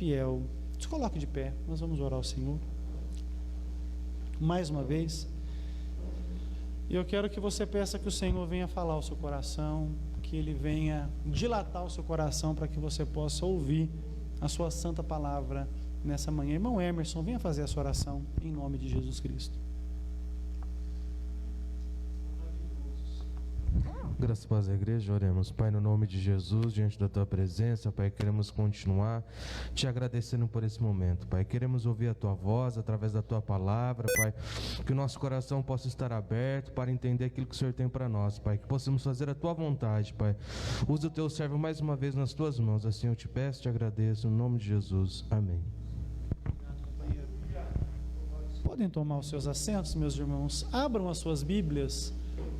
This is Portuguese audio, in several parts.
fiel. Se coloque de pé, nós vamos orar ao Senhor. Mais uma vez, eu quero que você peça que o Senhor venha falar ao seu coração, que Ele venha dilatar o seu coração para que você possa ouvir a sua santa palavra nessa manhã. Irmão Emerson, venha fazer essa oração em nome de Jesus Cristo. Graças a Deus, igreja, oremos. Pai, no nome de Jesus, diante da Tua presença, Pai, queremos continuar Te agradecendo por esse momento, Pai. Queremos ouvir a Tua voz através da Tua palavra, Pai, que o nosso coração possa estar aberto para entender aquilo que o Senhor tem para nós, Pai, que possamos fazer a Tua vontade, Pai. Usa o Teu servo mais uma vez nas Tuas mãos, assim eu Te peço, Te agradeço, no nome de Jesus, amém. Podem tomar os seus assentos, meus irmãos. Abram as suas Bíblias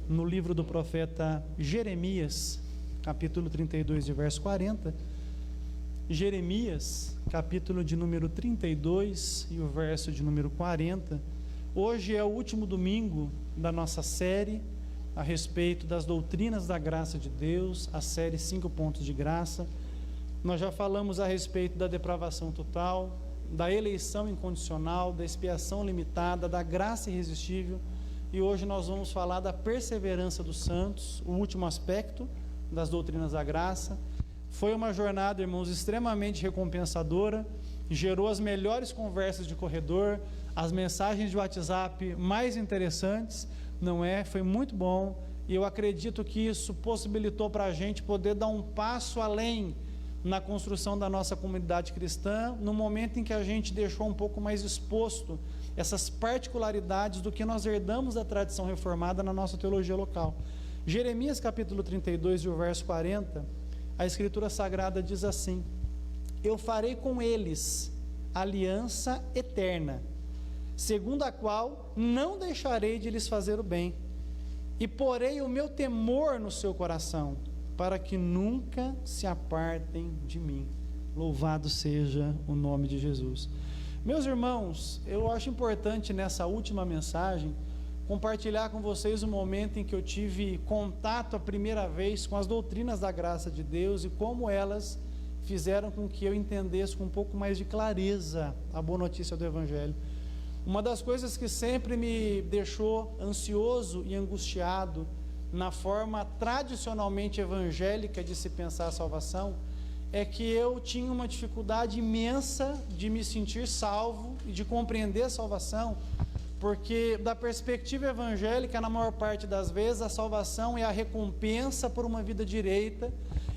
no livro do profeta Jeremias, capítulo 32, de verso 40. Jeremias, capítulo de número 32 e o verso de número 40. Hoje é o último domingo da nossa série a respeito das doutrinas da graça de Deus, a série 5 pontos de graça. Nós já falamos a respeito da depravação total, da eleição incondicional, da expiação limitada, da graça irresistível. E hoje nós vamos falar da perseverança dos santos, o último aspecto das doutrinas da graça. Foi uma jornada, irmãos, extremamente recompensadora, gerou as melhores conversas de corredor, as mensagens de WhatsApp mais interessantes, não é? Foi muito bom, e eu acredito que isso possibilitou para a gente poder dar um passo além na construção da nossa comunidade cristã, no momento em que a gente deixou um pouco mais exposto essas particularidades do que nós herdamos da tradição reformada na nossa teologia local. Jeremias capítulo 32 e o verso 40, a Escritura Sagrada diz assim: eu farei com eles aliança eterna, segundo a qual não deixarei de lhes fazer o bem, e porei o meu temor no seu coração, para que nunca se apartem de mim. Louvado seja o nome de Jesus. Meus irmãos, eu acho importante nessa última mensagem compartilhar com vocês o momento em que eu tive contato a primeira vez com as doutrinas da graça de Deus e como elas fizeram com que eu entendesse com um pouco mais de clareza a boa notícia do Evangelho. Uma das coisas que sempre me deixou ansioso e angustiado na forma tradicionalmente evangélica de se pensar a salvação, é que eu tinha uma dificuldade imensa de me sentir salvo e de compreender a salvação, porque da perspectiva evangélica, na maior parte das vezes, a salvação é a recompensa por uma vida direita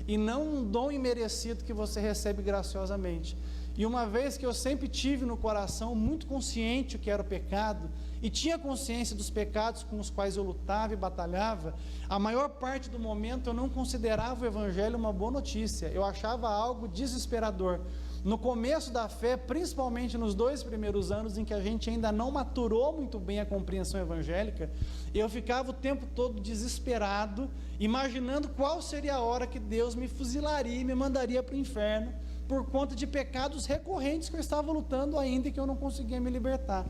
e não um dom imerecido que você recebe graciosamente. E uma vez que eu sempre tive no coração muito consciente o que era o pecado e tinha consciência dos pecados com os quais eu lutava e batalhava, a maior parte do momento eu não considerava o Evangelho uma boa notícia, eu achava algo desesperador. No começo da fé, principalmente nos 2 primeiros anos em que a gente ainda não maturou muito bem a compreensão evangélica, eu ficava o tempo todo desesperado, imaginando qual seria a hora que Deus me fuzilaria e me mandaria para o inferno, por conta de pecados recorrentes que eu estava lutando ainda e que eu não conseguia me libertar.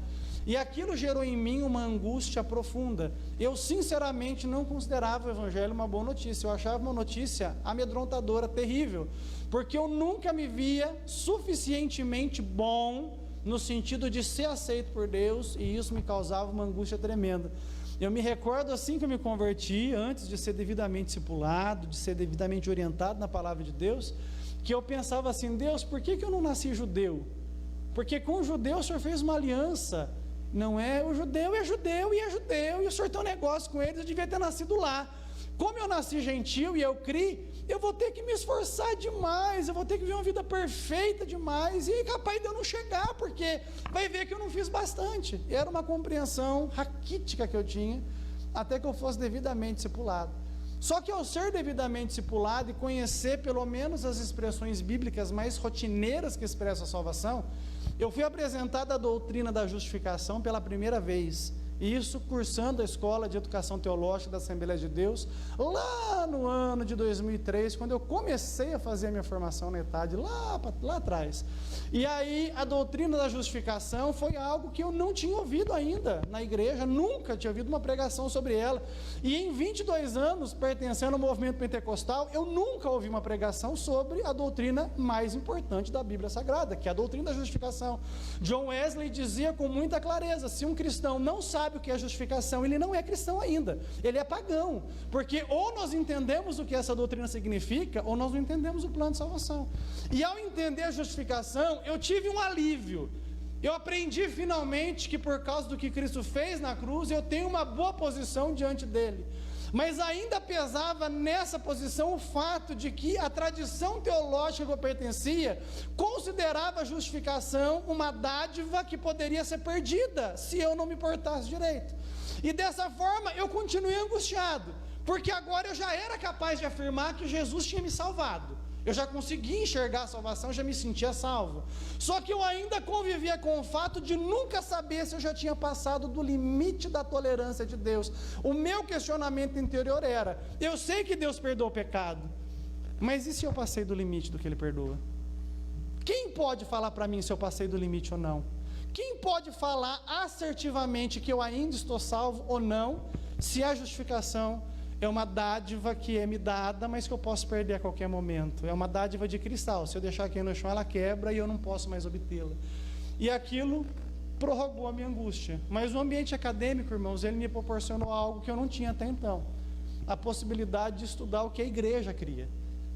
E aquilo gerou em mim uma angústia profunda. Eu sinceramente não considerava o Evangelho uma boa notícia, eu achava uma notícia amedrontadora, terrível, porque eu nunca me via suficientemente bom no sentido de ser aceito por Deus, e isso me causava uma angústia tremenda. Eu me recordo assim que eu me converti, antes de ser devidamente discipulado, de ser devidamente orientado na palavra de Deus, que eu pensava assim: Deus, por que eu não nasci judeu? Porque com o judeu o Senhor fez uma aliança, não é? O judeu é judeu e é judeu, e o Senhor tem um negócio com eles, eu devia ter nascido lá. Como eu nasci gentil e eu criei, eu vou ter que me esforçar demais, eu vou ter que viver uma vida perfeita demais, e capaz de eu não chegar, porque vai ver que eu não fiz bastante. Era uma compreensão raquítica que eu tinha, até que eu fosse devidamente discipulado. Só que ao ser devidamente discipulado e conhecer pelo menos as expressões bíblicas mais rotineiras que expressam a salvação, eu fui apresentado à doutrina da justificação pela primeira vez. E isso cursando a Escola de Educação Teológica da Assembleia de Deus, lá no ano de 2003, quando eu comecei a fazer a minha formação na ETAD, lá atrás. E aí a doutrina da justificação foi algo que eu não tinha ouvido ainda na igreja, nunca tinha ouvido uma pregação sobre ela. E em 22 anos, pertencendo ao movimento pentecostal, eu nunca ouvi uma pregação sobre a doutrina mais importante da Bíblia Sagrada, que é a doutrina da justificação. John Wesley dizia com muita clareza: se um cristão não sabe o que é justificação, ele não é cristão ainda, ele é pagão, porque ou nós entendemos o que essa doutrina significa, ou nós não entendemos o plano de salvação. E ao entender a justificação, eu tive um alívio. Eu aprendi finalmente que por causa do que Cristo fez na cruz, eu tenho uma boa posição diante dele. Mas ainda pesava nessa posição o fato de que a tradição teológica que eu pertencia considerava a justificação uma dádiva que poderia ser perdida se eu não me portasse direito. E dessa forma eu continuei angustiado, porque agora eu já era capaz de afirmar que Jesus tinha me salvado. Eu já conseguia enxergar a salvação, já me sentia salvo. Só que eu ainda convivia com o fato de nunca saber se eu já tinha passado do limite da tolerância de Deus. O meu questionamento interior era: eu sei que Deus perdoa o pecado, mas e se eu passei do limite do que Ele perdoa? Quem pode falar para mim se eu passei do limite ou não? Quem pode falar assertivamente que eu ainda estou salvo ou não, se a justificação é uma dádiva que é me dada, mas que eu posso perder a qualquer momento? É uma dádiva de cristal, se eu deixar aqui no chão ela quebra e eu não posso mais obtê-la. E aquilo prorrogou a minha angústia. Mas o ambiente acadêmico, irmãos, ele me proporcionou algo que eu não tinha até então: a possibilidade de estudar o que a igreja cria,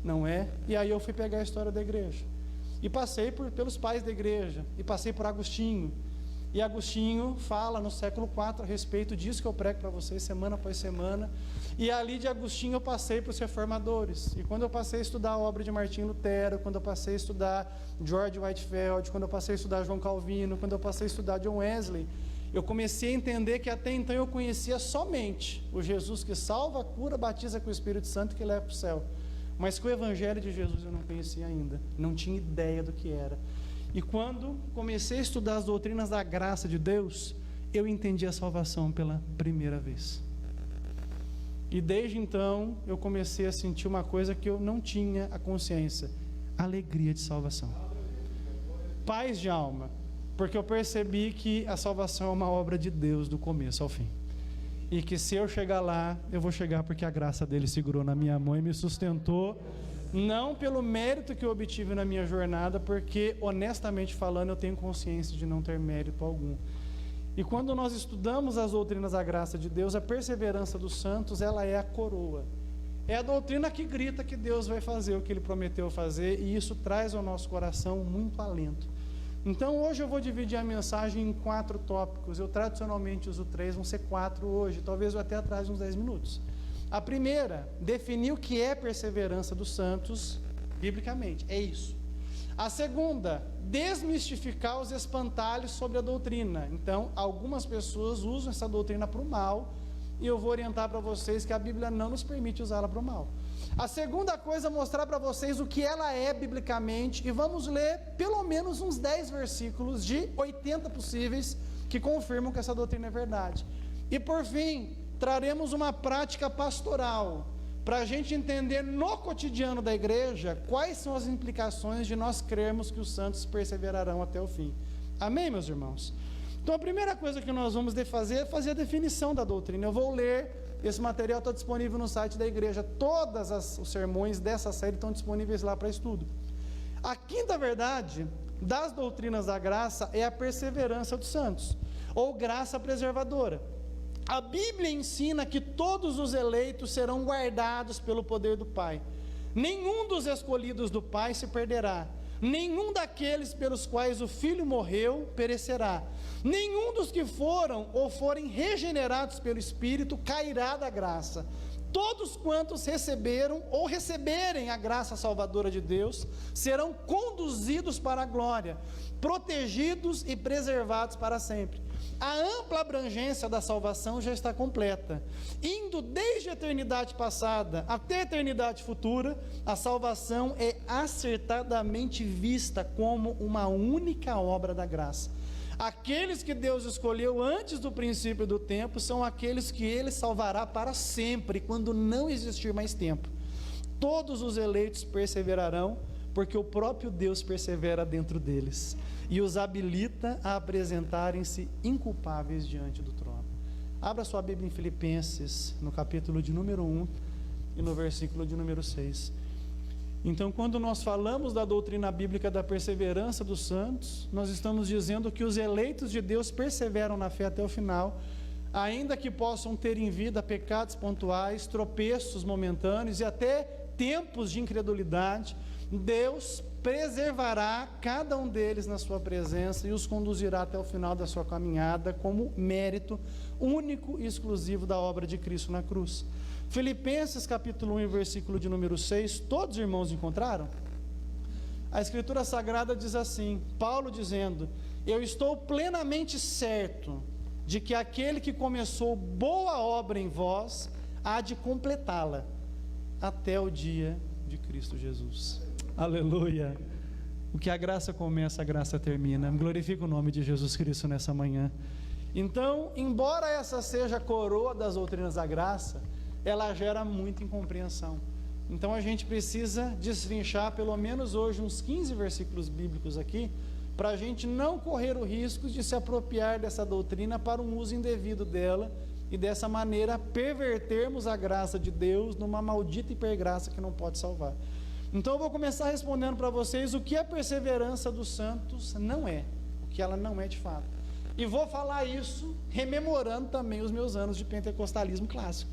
não é? E aí eu fui pegar a história da igreja, e passei pelos pais da igreja, e passei por Agostinho. E Agostinho fala no século IV a respeito disso que eu prego para vocês semana após semana. E ali de Agostinho eu passei para os reformadores. E quando eu passei a estudar a obra de Martim Lutero, quando eu passei a estudar George Whitefield, quando eu passei a estudar João Calvino, quando eu passei a estudar John Wesley, eu comecei a entender que até então eu conhecia somente o Jesus que salva, cura, batiza com o Espírito Santo e que leva para o céu. Mas que o Evangelho de Jesus eu não conhecia ainda, não tinha ideia do que era. E quando comecei a estudar as doutrinas da graça de Deus, eu entendi a salvação pela primeira vez. E desde então, eu comecei a sentir uma coisa que eu não tinha a consciência: alegria de salvação. Paz de alma, porque eu percebi que a salvação é uma obra de Deus do começo ao fim. E que se eu chegar lá, eu vou chegar porque a graça dele segurou na minha mão e me sustentou, não pelo mérito que eu obtive na minha jornada, porque, honestamente falando, eu tenho consciência de não ter mérito algum. E quando nós estudamos as doutrinas da graça de Deus, a perseverança dos santos, ela é a coroa. É a doutrina que grita que Deus vai fazer o que Ele prometeu fazer, e isso traz ao nosso coração muito alento. Então hoje eu vou dividir a mensagem em 4 tópicos. Eu tradicionalmente uso 3, vão ser 4 hoje, talvez eu até atrase uns 10 minutos. A primeira, definir o que é perseverança dos santos, biblicamente, é isso. A segunda, desmistificar os espantalhos sobre a doutrina. Então, algumas pessoas usam essa doutrina para o mal, e eu vou orientar para vocês que a Bíblia não nos permite usá-la para o mal. A segunda coisa, mostrar para vocês o que ela é biblicamente, e vamos ler pelo menos uns 10 versículos de 80 possíveis que confirmam que essa doutrina é verdade. E por fim, traremos uma prática pastoral, para a gente entender no cotidiano da igreja quais são as implicações de nós crermos que os santos perseverarão até o fim. Amém, meus irmãos? Então a primeira coisa que nós vamos fazer é fazer a definição da doutrina. Eu vou ler, esse material está disponível no site da igreja, todos os sermões dessa série estão disponíveis lá para estudo. A quinta verdade das doutrinas da graça é a perseverança dos santos, ou graça preservadora. A Bíblia ensina que todos os eleitos serão guardados pelo poder do Pai. Nenhum dos escolhidos do Pai se perderá. Nenhum daqueles pelos quais o Filho morreu perecerá. Nenhum dos que foram ou forem regenerados pelo Espírito cairá da graça. Todos quantos receberam ou receberem a graça salvadora de Deus serão conduzidos para a glória, protegidos e preservados para sempre. A ampla abrangência da salvação já está completa. Indo desde a eternidade passada até a eternidade futura, a salvação é acertadamente vista como uma única obra da graça. Aqueles que Deus escolheu antes do princípio do tempo são aqueles que Ele salvará para sempre, quando não existir mais tempo. Todos os eleitos perseverarão, porque o próprio Deus persevera dentro deles e os habilita a apresentarem-se inculpáveis diante do trono. Abra sua Bíblia em Filipenses, no capítulo de número 1 e no versículo de número 6. Então, quando nós falamos da doutrina bíblica da perseverança dos santos, nós estamos dizendo que os eleitos de Deus perseveram na fé até o final, ainda que possam ter em vida pecados pontuais, tropeços momentâneos e até tempos de incredulidade. Deus preservará cada um deles na sua presença e os conduzirá até o final da sua caminhada como mérito único e exclusivo da obra de Cristo na cruz. Filipenses capítulo 1, versículo de número 6, todos os irmãos encontraram? A Escritura Sagrada diz assim, Paulo dizendo: eu estou plenamente certo de que aquele que começou boa obra em vós há de completá-la até o dia de Cristo Jesus. Aleluia! O que a graça começa, a graça termina. Glorifica o nome de Jesus Cristo nessa manhã. Então, embora essa seja a coroa das doutrinas da graça, ela gera muita incompreensão. Então a gente precisa destrinchar pelo menos hoje uns 15 versículos bíblicos aqui, para a gente não correr o risco de se apropriar dessa doutrina para um uso indevido dela, e dessa maneira pervertermos a graça de Deus numa maldita hipergraça que não pode salvar. Então eu vou começar respondendo para vocês o que a perseverança dos santos não é, o que ela não é de fato. E vou falar isso rememorando também os meus anos de pentecostalismo clássico,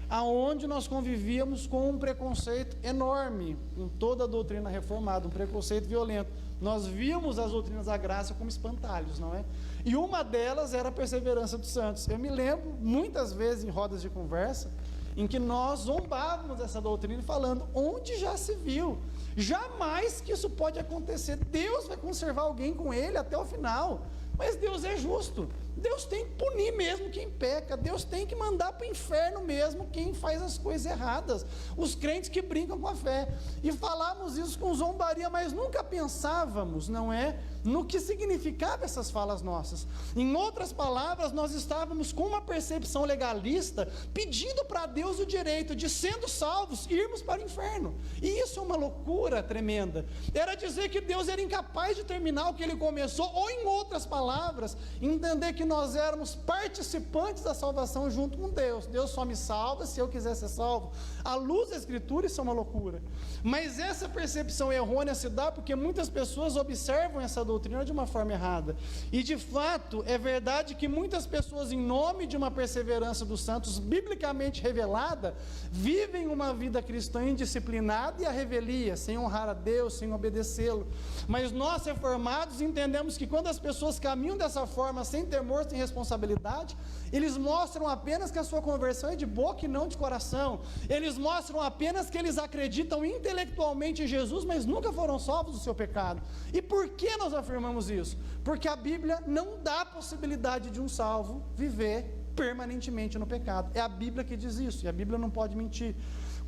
aonde nós convivíamos com um preconceito enorme com toda a doutrina reformada, um preconceito violento. Nós víamos as doutrinas da graça como espantalhos, não é? E uma delas era a perseverança dos santos. Eu me lembro muitas vezes em rodas de conversa em que nós zombávamos dessa doutrina falando: onde já se viu? Jamais que isso pode acontecer. Deus vai conservar alguém com ele até o final. Mas Deus é justo, Deus tem que punir mesmo quem peca, Deus tem que mandar para o inferno mesmo quem faz as coisas erradas, os crentes que brincam com a fé. E falávamos isso com zombaria, mas nunca pensávamos, não é, no que significava essas falas nossas. Em outras palavras, nós estávamos com uma percepção legalista, pedindo para Deus o direito de, sendo salvos, irmos para o inferno. E isso é uma loucura tremenda. Era dizer que Deus era incapaz de terminar o que Ele começou, ou em outras palavras, entender que nós éramos participantes da salvação junto com Deus. Deus só me salva se eu quiser ser salvo. À luz da Escritura, isso é uma loucura. Mas essa percepção errônea se dá porque muitas pessoas observam essa doutrina de uma forma errada. E de fato, é verdade que muitas pessoas, em nome de uma perseverança dos santos biblicamente revelada, vivem uma vida cristã indisciplinada e à revelia, sem honrar a Deus, sem obedecê-lo. Mas nós, reformados, entendemos que quando as pessoas caminham dessa forma, sem temor, sem responsabilidade, eles mostram apenas que a sua conversão é de boca e não de coração. Eles mostram apenas que eles acreditam intelectualmente em Jesus, mas nunca foram salvos do seu pecado. E por que nós afirmamos isso? Porque a Bíblia não dá a possibilidade de um salvo viver permanentemente no pecado. É a Bíblia que diz isso, e a Bíblia não pode mentir.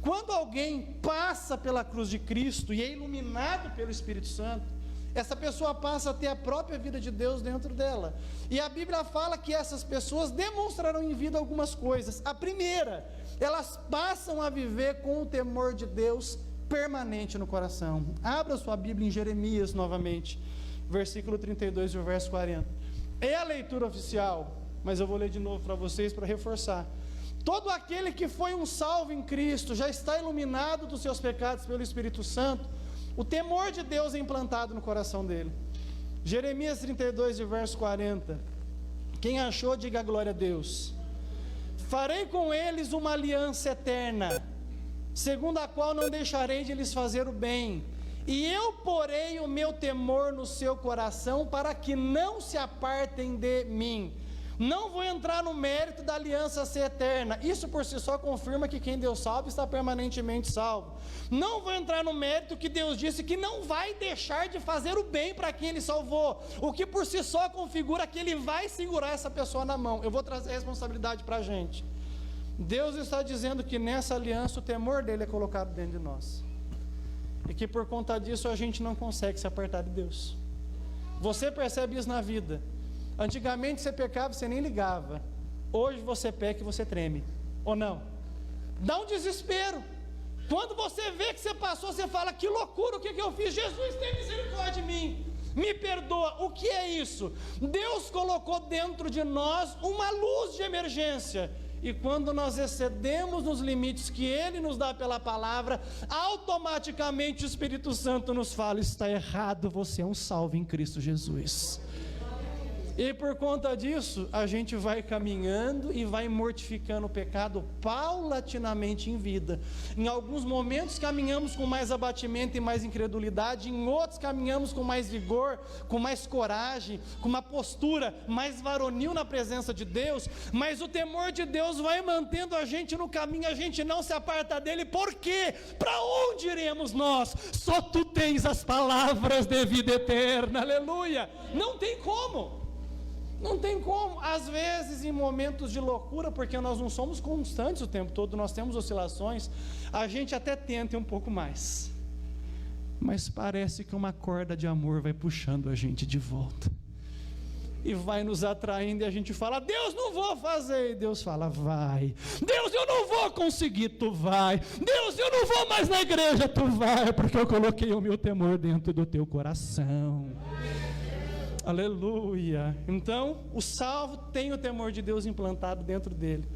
Quando alguém passa pela cruz de Cristo e é iluminado pelo Espírito Santo, essa pessoa passa a ter a própria vida de Deus dentro dela. E a Bíblia fala que essas pessoas demonstrarão em vida algumas coisas. A primeira, elas passam a viver com o temor de Deus permanente no coração. Abra sua Bíblia em Jeremias novamente, versículo 32 e o verso 40. É a leitura oficial, mas eu vou ler de novo para vocês para reforçar. Todo aquele que foi um salvo em Cristo já está iluminado dos seus pecados pelo Espírito Santo. O temor de Deus é implantado no coração dele. Jeremias 32, verso 40. Quem achou, diga glória a Deus. Farei com eles uma aliança eterna, segundo a qual não deixarei de lhes fazer o bem, e eu porei o meu temor no seu coração, para que não se apartem de mim. Não vou entrar no mérito da aliança ser eterna. Isso por si só confirma que quem Deus salva está permanentemente salvo. Não vou entrar no mérito que Deus disse que não vai deixar de fazer o bem para quem Ele salvou, o que por si só configura que Ele vai segurar essa pessoa na mão. Eu vou trazer a responsabilidade para a gente. Deus está dizendo que nessa aliança o temor dEle é colocado dentro de nós, e que por conta disso a gente não consegue se apartar de Deus. Você percebe isso na vida. Antigamente você pecava, você nem ligava. Hoje você peca e você treme, ou não? Dá um desespero. Quando você vê que você passou, você fala: que loucura, o que eu fiz? Jesus, tem misericórdia de mim, me perdoa. O que é isso? Deus colocou dentro de nós uma luz de emergência, e quando nós excedemos nos limites que Ele nos dá pela palavra, automaticamente o Espírito Santo nos fala: está errado, você é um salvo em Cristo Jesus. E por conta disso, a gente vai caminhando e vai mortificando o pecado paulatinamente em vida. Em alguns momentos caminhamos com mais abatimento e mais incredulidade, em outros caminhamos com mais vigor, com mais coragem, com uma postura mais varonil na presença de Deus, mas o temor de Deus vai mantendo a gente no caminho, a gente não se aparta dele. Por quê? Para onde iremos nós? Só tu tens as palavras de vida eterna, aleluia. Não tem como. Não tem como. Às vezes em momentos de loucura, porque nós não somos constantes o tempo todo, nós temos oscilações, a gente até tenta um pouco mais, mas parece que uma corda de amor vai puxando a gente de volta, e vai nos atraindo, e a gente fala: Deus, não vou fazer, e Deus fala: vai. Deus, eu não vou conseguir, tu vai. Deus, eu não vou mais na igreja, tu vai, porque eu coloquei o meu temor dentro do teu coração. Aleluia. Então, o salvo tem o temor de Deus implantado dentro dele.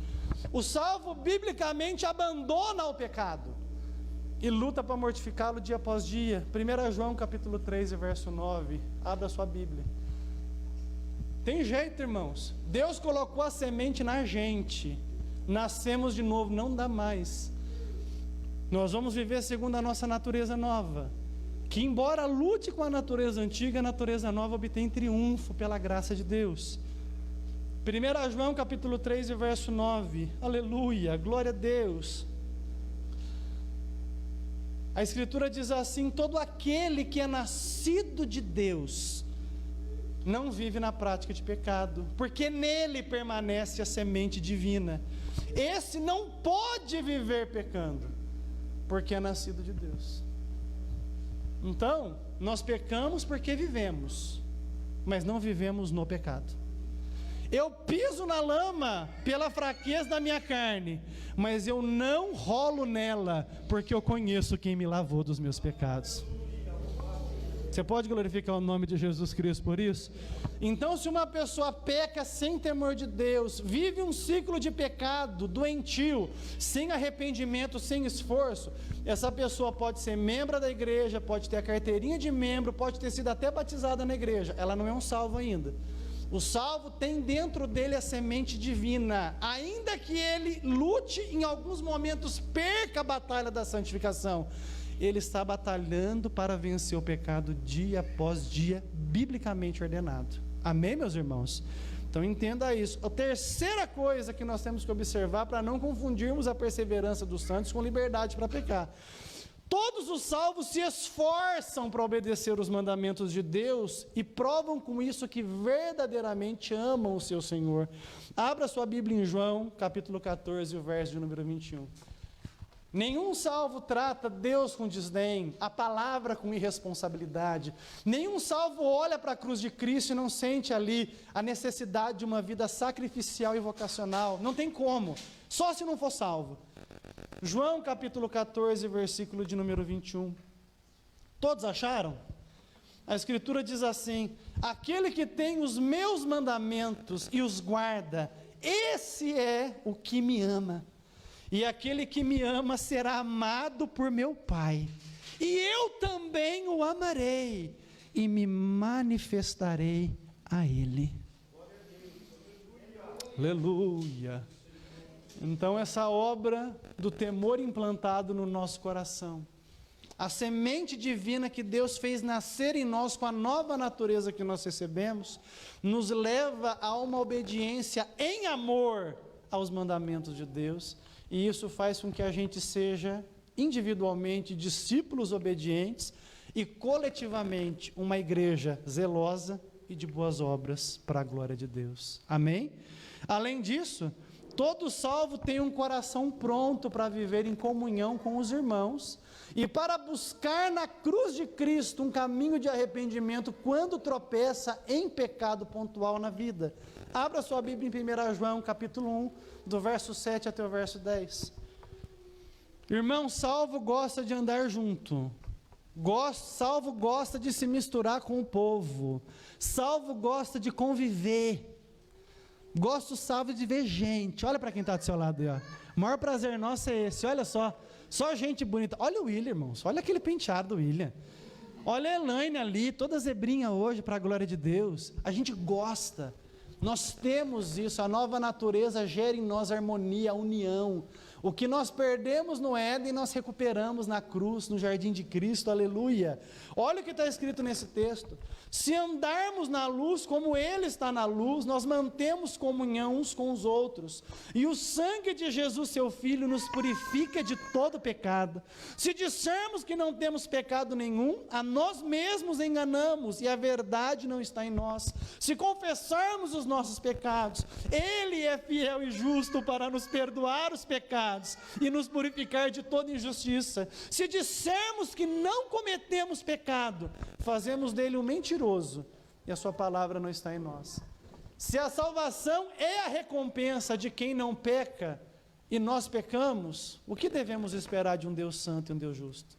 O salvo, biblicamente, abandona o pecado e luta para mortificá-lo dia após dia. 1 João capítulo 3, verso 9. Abra sua Bíblia. Tem jeito, irmãos. Deus colocou a semente na gente. Nascemos de novo, não dá mais. Nós vamos viver segundo a nossa natureza nova, que embora lute com a natureza antiga, a natureza nova obtém triunfo pela graça de Deus. 1 João capítulo 3, verso 9, aleluia, glória a Deus. A Escritura diz assim: todo aquele que é nascido de Deus não vive na prática de pecado, porque nele permanece a semente divina. Esse não pode viver pecando, porque é nascido de Deus. Então, nós pecamos porque vivemos, mas não vivemos no pecado. Eu piso na lama pela fraqueza da minha carne, mas eu não rolo nela, porque eu conheço quem me lavou dos meus pecados. Você pode glorificar o nome de Jesus Cristo por isso? Então, se uma pessoa peca sem temor de Deus, vive um ciclo de pecado doentio, sem arrependimento, sem esforço, essa pessoa pode ser membro da igreja, pode ter a carteirinha de membro, pode ter sido até batizada na igreja, ela não é um salvo ainda. O salvo tem dentro dele a semente divina, ainda que ele lute, em alguns momentos perca a batalha da santificação, ele está batalhando para vencer o pecado dia após dia, biblicamente ordenado. Amém, meus irmãos? Então entenda isso. A terceira coisa que nós temos que observar, para não confundirmos a perseverança dos santos com liberdade para pecar: todos os salvos se esforçam para obedecer os mandamentos de Deus e provam com isso que verdadeiramente amam o seu Senhor. Abra sua Bíblia em João capítulo 14, o verso de número 21. Nenhum salvo trata Deus com desdém, a palavra com irresponsabilidade. Nenhum salvo olha para a cruz de Cristo e não sente ali a necessidade de uma vida sacrificial e vocacional. Não tem como, só se não for salvo. João capítulo 14, versículo de número 21. Todos acharam? A Escritura diz assim: aquele que tem os meus mandamentos e os guarda, esse é o que me ama. E aquele que me ama será amado por meu Pai, e eu também o amarei, e me manifestarei a Ele. Aleluia. Então essa obra do temor implantado no nosso coração, a semente divina que Deus fez nascer em nós com a nova natureza que nós recebemos, nos leva a uma obediência em amor aos mandamentos de Deus. E isso faz com que a gente seja individualmente discípulos obedientes e coletivamente uma igreja zelosa e de boas obras para a glória de Deus. Amém? Além disso, Todo salvo tem um coração pronto para viver em comunhão com os irmãos e para buscar na cruz de Cristo um caminho de arrependimento quando tropeça em pecado pontual na vida. Abra sua Bíblia em 1 João, capítulo 1, do verso 7 até o verso 10. Irmão, salvo gosta de andar junto. Salvo gosta de se misturar com o povo. Salvo gosta de conviver. Gosto, salvo, de ver gente. Olha para quem está do seu lado aí, ó. O maior prazer nosso é esse, olha só. Só gente bonita. Olha o William, irmãos. Olha aquele penteado do William. Olha a Elaine ali, toda zebrinha hoje, para a glória de Deus. A gente gosta. Nós temos isso. A nova natureza gera em nós harmonia, união. O que nós perdemos no Éden, nós recuperamos na cruz, no jardim de Cristo, aleluia. Olha o que está escrito nesse texto. Se andarmos na luz como Ele está na luz, nós mantemos comunhão uns com os outros. E o sangue de Jesus, seu Filho, nos purifica de todo pecado. Se dissermos que não temos pecado nenhum, a nós mesmos enganamos e a verdade não está em nós. Se confessarmos os nossos pecados, Ele é fiel e justo para nos perdoar os pecados e nos purificar de toda injustiça. Se dissermos que não cometemos pecado, fazemos dele um mentiroso e a sua palavra não está em nós. Se a salvação é a recompensa de quem não peca e nós pecamos, o que devemos esperar de um Deus santo e um Deus justo?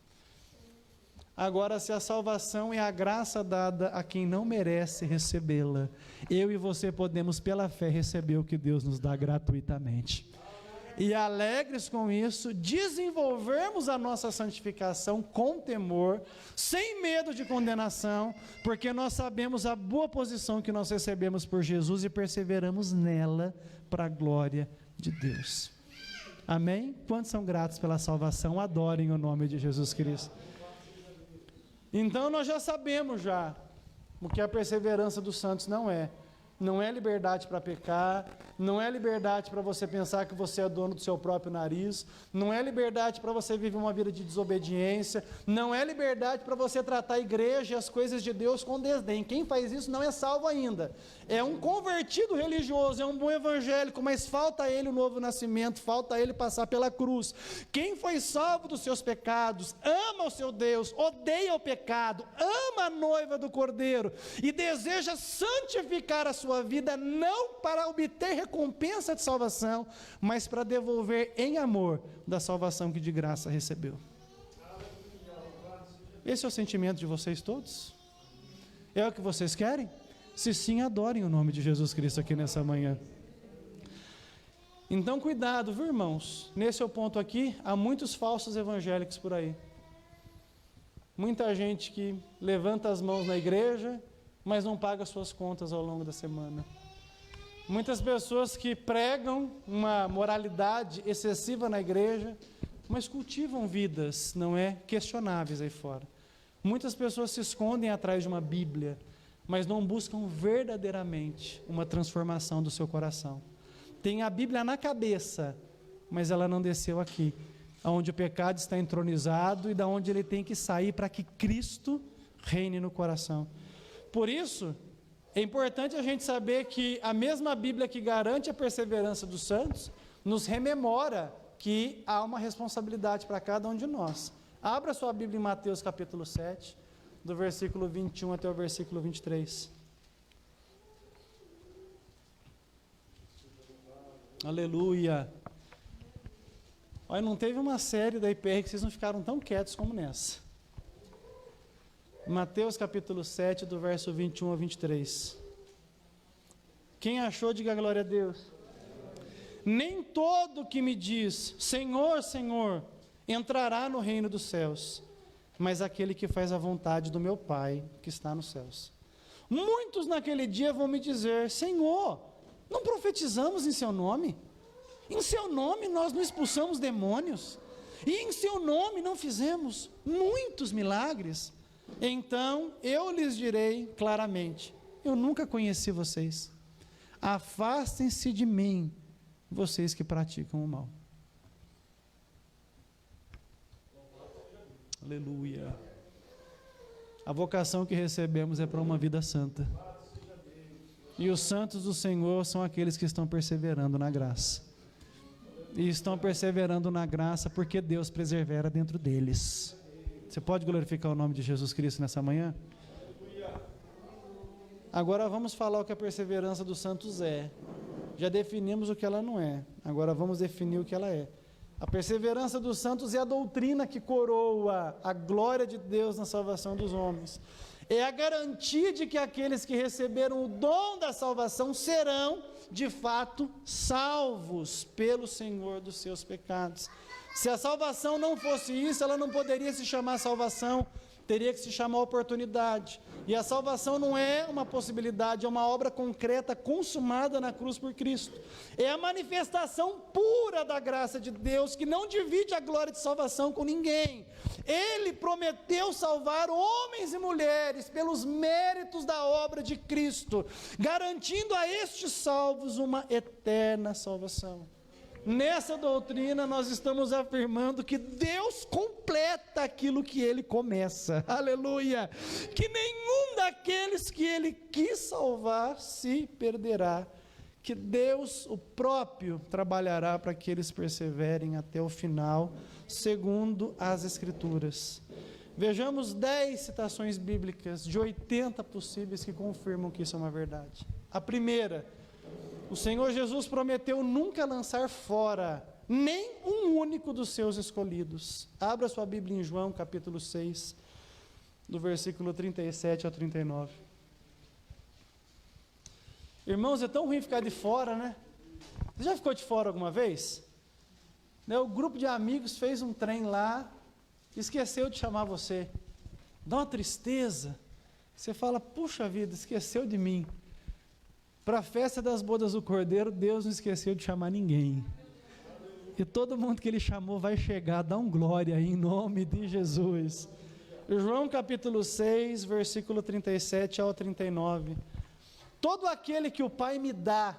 Agora, se a salvação é a graça dada a quem não merece recebê-la, eu e você podemos pela fé receber o que Deus nos dá gratuitamente. E alegres com isso, desenvolvermos a nossa santificação com temor, sem medo de condenação, porque nós sabemos a boa posição que nós recebemos por Jesus e perseveramos nela para a glória de Deus. Amém? Quantos são gratos pela salvação? Adorem o nome de Jesus Cristo. Então nós já sabemos o que a perseverança dos santos não é. Não é liberdade para pecar, não é liberdade para você pensar que você é dono do seu próprio nariz, não é liberdade para você viver uma vida de desobediência, não é liberdade para você tratar a igreja e as coisas de Deus com desdém. Quem faz isso não é salvo ainda. É um convertido religioso, é um bom evangélico, mas falta a ele o novo nascimento, falta a ele passar pela cruz. Quem foi salvo dos seus pecados, ama o seu Deus, odeia o pecado, ama a noiva do Cordeiro e deseja santificar a sua vida, não para obter recompensa de salvação, mas para devolver em amor da salvação que de graça recebeu. Esse é o sentimento de vocês todos? É o que vocês querem? Se sim, adorem o nome de Jesus Cristo aqui nessa manhã. Então cuidado, viu, irmãos? Nesse é o ponto aqui, há muitos falsos evangélicos por aí. Muita gente que levanta as mãos na igreja, mas não paga suas contas ao longo da semana. Muitas pessoas que pregam uma moralidade excessiva na igreja, mas cultivam vidas, não é, questionáveis aí fora. Muitas pessoas se escondem atrás de uma Bíblia, mas não buscam verdadeiramente uma transformação do seu coração. Tem a Bíblia na cabeça, mas ela não desceu aqui, onde o pecado está entronizado e da onde ele tem que sair para que Cristo reine no coração. Por isso, é importante a gente saber que a mesma Bíblia que garante a perseverança dos santos, nos rememora que há uma responsabilidade para cada um de nós. Abra sua Bíblia em Mateus capítulo 7, do versículo 21 até o versículo 23. Aleluia! Olha, não teve uma série da IPR que vocês não ficaram tão quietos como nessa. Mateus capítulo 7, do verso 21 ao 23. Quem achou, diga glória a Deus. Nem todo que me diz, Senhor, Senhor, entrará no reino dos céus, mas aquele que faz a vontade do meu Pai, que está nos céus. Muitos naquele dia vão me dizer, Senhor, não profetizamos em seu nome? Em seu nome nós não expulsamos demônios? E em seu nome não fizemos muitos milagres? Então eu lhes direi claramente, eu nunca conheci vocês, afastem-se de mim, vocês que praticam o mal. Aleluia. A vocação que recebemos é para uma vida santa, e os santos do Senhor são aqueles que estão perseverando na graça. e estão perseverando na graça porque Deus persevera dentro deles. Você pode glorificar o nome de Jesus Cristo nessa manhã? Agora vamos falar o que a perseverança dos santos é. Já definimos o que ela não é, agora vamos definir o que ela é. A perseverança dos santos é a doutrina que coroa a glória de Deus na salvação dos homens. É a garantia de que aqueles que receberam o dom da salvação serão, de fato, salvos pelo Senhor dos seus pecados. Se a salvação não fosse isso, ela não poderia se chamar salvação, teria que se chamar oportunidade. E a salvação não é uma possibilidade, é uma obra concreta, consumada na cruz por Cristo. É a manifestação pura da graça de Deus, que não divide a glória de salvação com ninguém. Ele prometeu salvar homens e mulheres pelos méritos da obra de Cristo, garantindo a estes salvos uma eterna salvação. Nessa doutrina nós estamos afirmando que Deus completa aquilo que Ele começa, aleluia, que nenhum daqueles que Ele quis salvar se perderá, que Deus, o próprio, trabalhará para que eles perseverem até o final, segundo as Escrituras. Vejamos 10 citações bíblicas de 80 possíveis que confirmam que isso é uma verdade. A primeira: o Senhor Jesus prometeu nunca lançar fora nem um único dos seus escolhidos. Abra sua Bíblia em João, capítulo 6, do versículo 37 ao 39. Irmãos, é tão ruim ficar de fora, né? Você já ficou de fora alguma vez? O grupo de amigos fez um trem lá, esqueceu de chamar você. Dá uma tristeza. Você fala, puxa vida, esqueceu de mim. Para a festa das bodas do Cordeiro, Deus não esqueceu de chamar ninguém. E todo mundo que Ele chamou vai chegar, dá um glória aí, em nome de Jesus. João capítulo 6, versículo 37 ao 39. Todo aquele que o Pai me dá,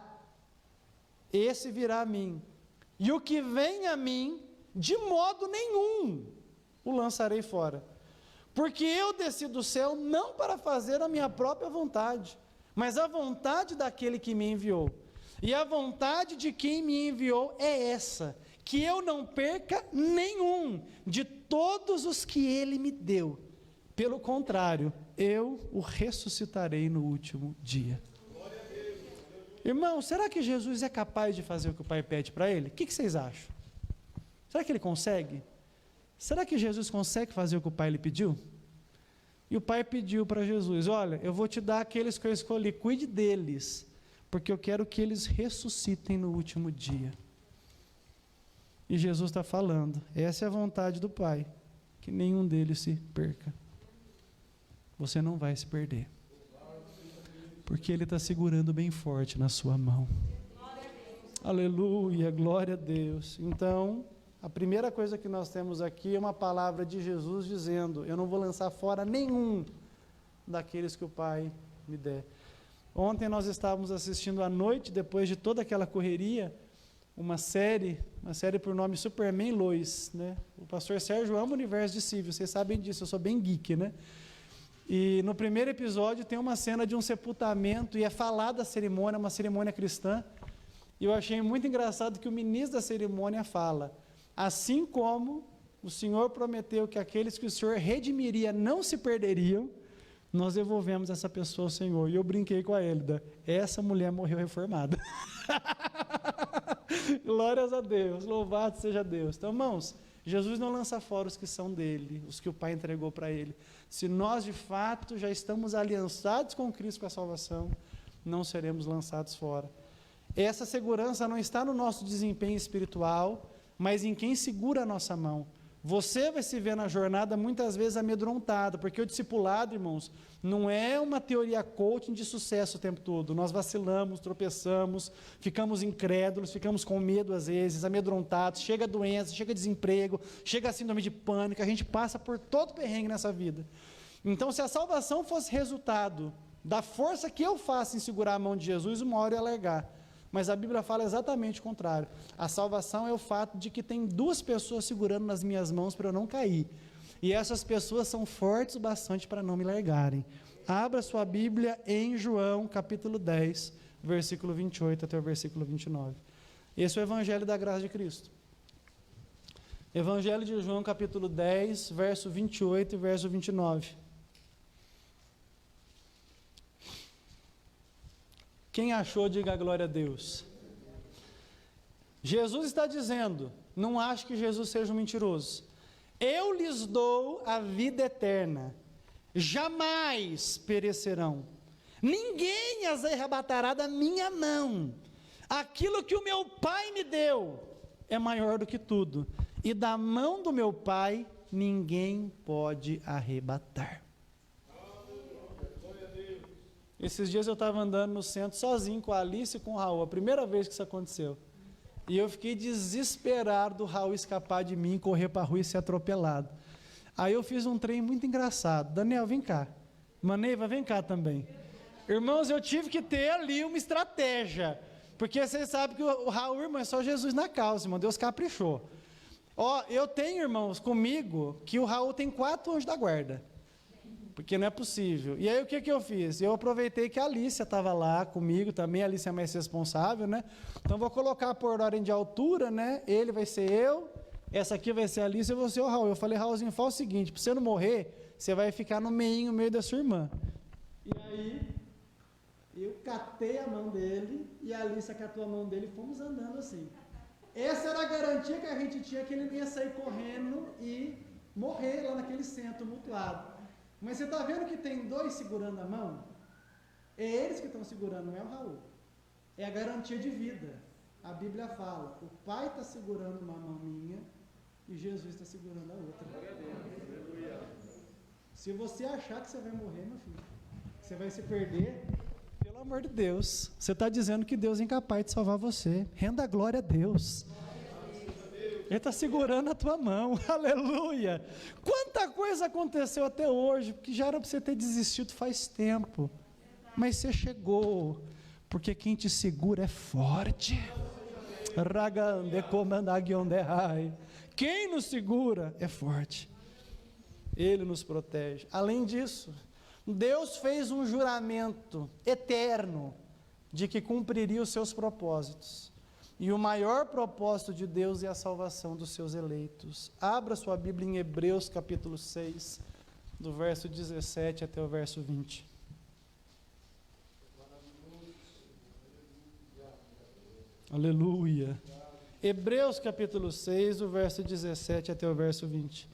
esse virá a mim. E o que vem a mim, de modo nenhum o lançarei fora. Porque eu desci do céu não para fazer a minha própria vontade, mas a vontade daquele que me enviou. E a vontade de quem me enviou é essa, que eu não perca nenhum de todos os que ele me deu. Pelo contrário, eu o ressuscitarei no último dia. Irmão, será que Jesus é capaz de fazer o que o Pai pede para ele? O que vocês acham? Será que ele consegue? Será que Jesus consegue fazer o que o Pai lhe pediu? E o Pai pediu para Jesus, olha, eu vou te dar aqueles que eu escolhi, cuide deles, porque eu quero que eles ressuscitem no último dia. E Jesus está falando, essa é a vontade do Pai, que nenhum deles se perca. Você não vai se perder, porque Ele está segurando bem forte na sua mão. Aleluia, glória a Deus. Então, a primeira coisa que nós temos aqui é uma palavra de Jesus dizendo, eu não vou lançar fora nenhum daqueles que o Pai me der. Ontem nós estávamos assistindo à noite, depois de toda aquela correria, uma série por nome Superman Lois, né? O pastor Sérgio ama o universo de Cível, vocês sabem disso, eu sou bem geek, né? E no primeiro episódio tem uma cena de um sepultamento e é falada a cerimônia, uma cerimônia cristã, e eu achei muito engraçado que o ministro da cerimônia fala, assim como o Senhor prometeu que aqueles que o Senhor redimiria não se perderiam, nós devolvemos essa pessoa ao Senhor. E eu brinquei com a Hélida, essa mulher morreu reformada. Glórias a Deus, louvado seja Deus. Então, irmãos, Jesus não lança fora os que são dele, os que o Pai entregou para ele. Se nós, de fato, já estamos aliançados com Cristo com a salvação, não seremos lançados fora. Essa segurança não está no nosso desempenho espiritual, mas em quem segura a nossa mão. Você vai se ver na jornada muitas vezes amedrontado, porque o discipulado, irmãos, não é uma teoria coaching de sucesso o tempo todo. Nós vacilamos, tropeçamos, ficamos incrédulos, ficamos com medo às vezes, amedrontados, chega doença, chega desemprego, chega síndrome de pânico, a gente passa por todo perrengue nessa vida. Então, se a salvação fosse resultado da força que eu faço em segurar a mão de Jesus, uma hora eu ia largar. Mas a Bíblia fala exatamente o contrário. A salvação é o fato de que tem duas pessoas segurando nas minhas mãos para eu não cair. E essas pessoas são fortes o bastante para não me largarem. Abra sua Bíblia em João, capítulo 10, versículo 28 até o versículo 29. Esse é o Evangelho da graça de Cristo. Evangelho de João, capítulo 10, verso 28 e verso 29. Quem achou, diga a glória a Deus. Jesus está dizendo, não acho que Jesus seja um mentiroso. Eu lhes dou a vida eterna, jamais perecerão. Ninguém as arrebatará da minha mão. Aquilo que o meu Pai me deu é maior do que tudo. E da mão do meu Pai, ninguém pode arrebatar. Esses dias eu estava andando no centro sozinho com a Alice e com o Raul, a primeira vez que isso aconteceu. E eu fiquei desesperado do Raul escapar de mim, correr para a rua e ser atropelado. Aí eu fiz um trem muito engraçado. Daniel, vem cá. Maneiva, vem cá também. Irmãos, eu tive que ter ali uma estratégia. Porque vocês sabem que o Raul, irmão, é só Jesus na causa, irmão. Deus caprichou. Ó, eu tenho, irmãos, comigo, que o Raul tem 4 anjos da guarda. Porque não é possível. E aí o que eu fiz? Eu aproveitei que a Alicia estava lá comigo também, a Alicia é mais responsável, né? Então vou colocar por ordem de altura, né? Ele vai ser eu, essa aqui vai ser a Alicia e eu vou ser o Raul. Eu falei, Raulzinho, faz o seguinte, para você não morrer, você vai ficar no meio da sua irmã. E aí, eu catei a mão dele e a Alicia catou a mão dele e fomos andando assim. Essa era a garantia que a gente tinha, que ele não ia sair correndo e morrer lá naquele centro mutuado. Mas você está vendo que tem 2 segurando a mão? É eles que estão segurando, não é o Raul. É a garantia de vida. A Bíblia fala, o Pai está segurando uma mão minha e Jesus está segurando a outra. Se você achar que você vai morrer, meu filho, você vai se perder, pelo amor de Deus, você está dizendo que Deus é incapaz de salvar você. Renda a glória a Deus. Ele está segurando a tua mão, aleluia. Quanta coisa aconteceu até hoje, que já era para você ter desistido faz tempo, mas você chegou, porque quem te segura é forte. Quem nos segura é forte, Ele nos protege. Além disso, Deus fez um juramento eterno, de que cumpriria os seus propósitos. E o maior propósito de Deus é a salvação dos seus eleitos. Abra sua Bíblia em Hebreus capítulo 6, do verso 17 até o verso 20. Aleluia. Hebreus capítulo 6, do verso 17 até o verso 20.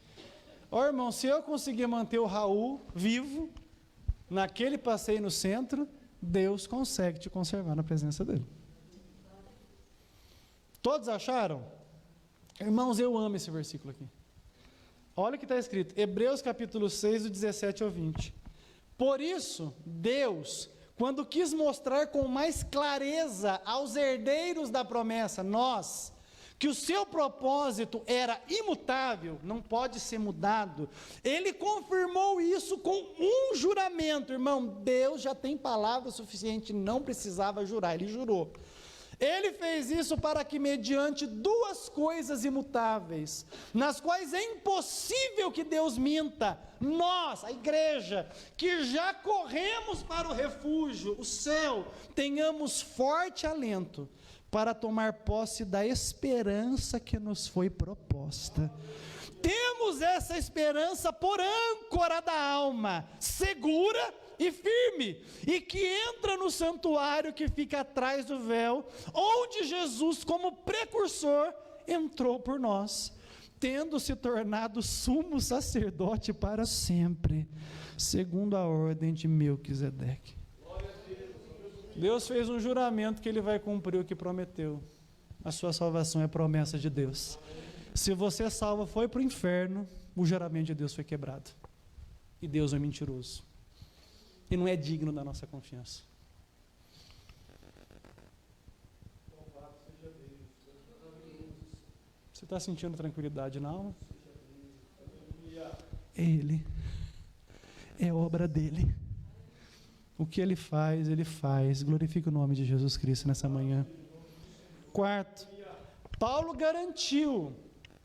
Ó, irmão, se eu conseguir manter o Raul vivo, naquele passeio no centro, Deus consegue te conservar na presença dele. Todos acharam? Irmãos, eu amo esse versículo aqui. Olha o que está escrito, Hebreus capítulo 6, do 17 ao 20. Por isso, Deus, quando quis mostrar com mais clareza aos herdeiros da promessa, nós, que o seu propósito era imutável, não pode ser mudado, Ele confirmou isso com um juramento. Irmão, Deus já tem palavra suficiente, não precisava jurar, Ele jurou. Ele fez isso para que, mediante 2 coisas imutáveis, nas quais é impossível que Deus minta, nós, a igreja, que já corremos para o refúgio, o céu, tenhamos forte alento para tomar posse da esperança que nos foi proposta. Temos essa esperança por âncora da alma, segura e firme, e que entra no santuário que fica atrás do véu, onde Jesus, como precursor, entrou por nós, tendo se tornado sumo sacerdote para sempre, segundo a ordem de Melquisedeque. Deus fez um juramento que Ele vai cumprir o que prometeu. A sua salvação é promessa de Deus. Se você salvo foi para o inferno, o juramento de Deus foi quebrado. E Deus é mentiroso. E não é digno da nossa confiança. Você está sentindo tranquilidade na alma? Ele é obra dele. O que ele faz, ele faz. Glorifique o nome de Jesus Cristo nessa manhã. Quarto, Paulo garantiu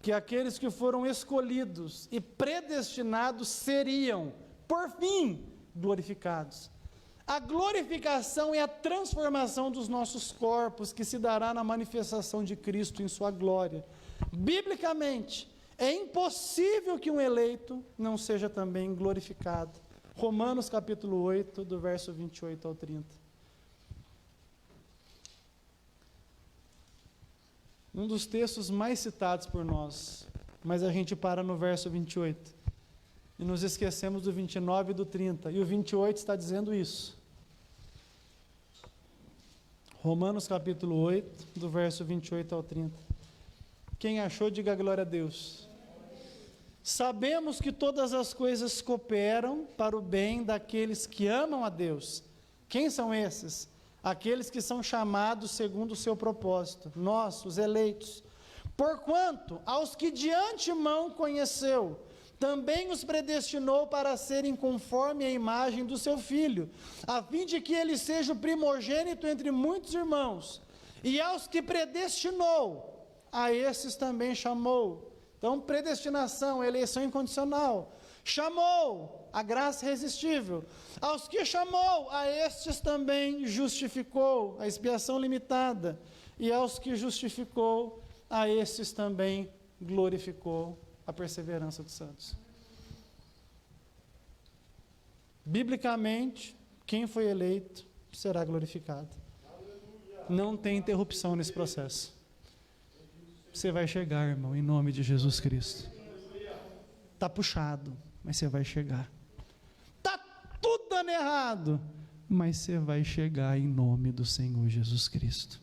que aqueles que foram escolhidos e predestinados seriam, por fim, glorificados. A glorificação é a transformação dos nossos corpos, que se dará na manifestação de Cristo em sua glória. Biblicamente, é impossível que um eleito não seja também glorificado. Romanos capítulo 8, do verso 28 ao 30. Um dos textos mais citados por nós, mas a gente para no verso 28. E nos esquecemos do 29 e do 30. E o 28 está dizendo isso. Romanos capítulo 8, do verso 28 ao 30. Quem achou, diga glória a Deus. Sabemos que todas as coisas cooperam para o bem daqueles que amam a Deus. Quem são esses? Aqueles que são chamados segundo o seu propósito. Nós, os eleitos. Porquanto, aos que de antemão conheceu, também os predestinou para serem conforme a imagem do seu Filho, a fim de que ele seja o primogênito entre muitos irmãos. E aos que predestinou, a esses também chamou. Então, predestinação, eleição incondicional. Chamou, a graça irresistível. Aos que chamou, a estes também justificou, a expiação limitada. E aos que justificou, a estes também glorificou, a perseverança dos santos. Biblicamente, quem foi eleito será glorificado. Não tem interrupção nesse processo. Você vai chegar, irmão, em nome de Jesus Cristo. Está puxado, mas você vai chegar. Está tudo dando errado, mas você vai chegar em nome do Senhor Jesus Cristo.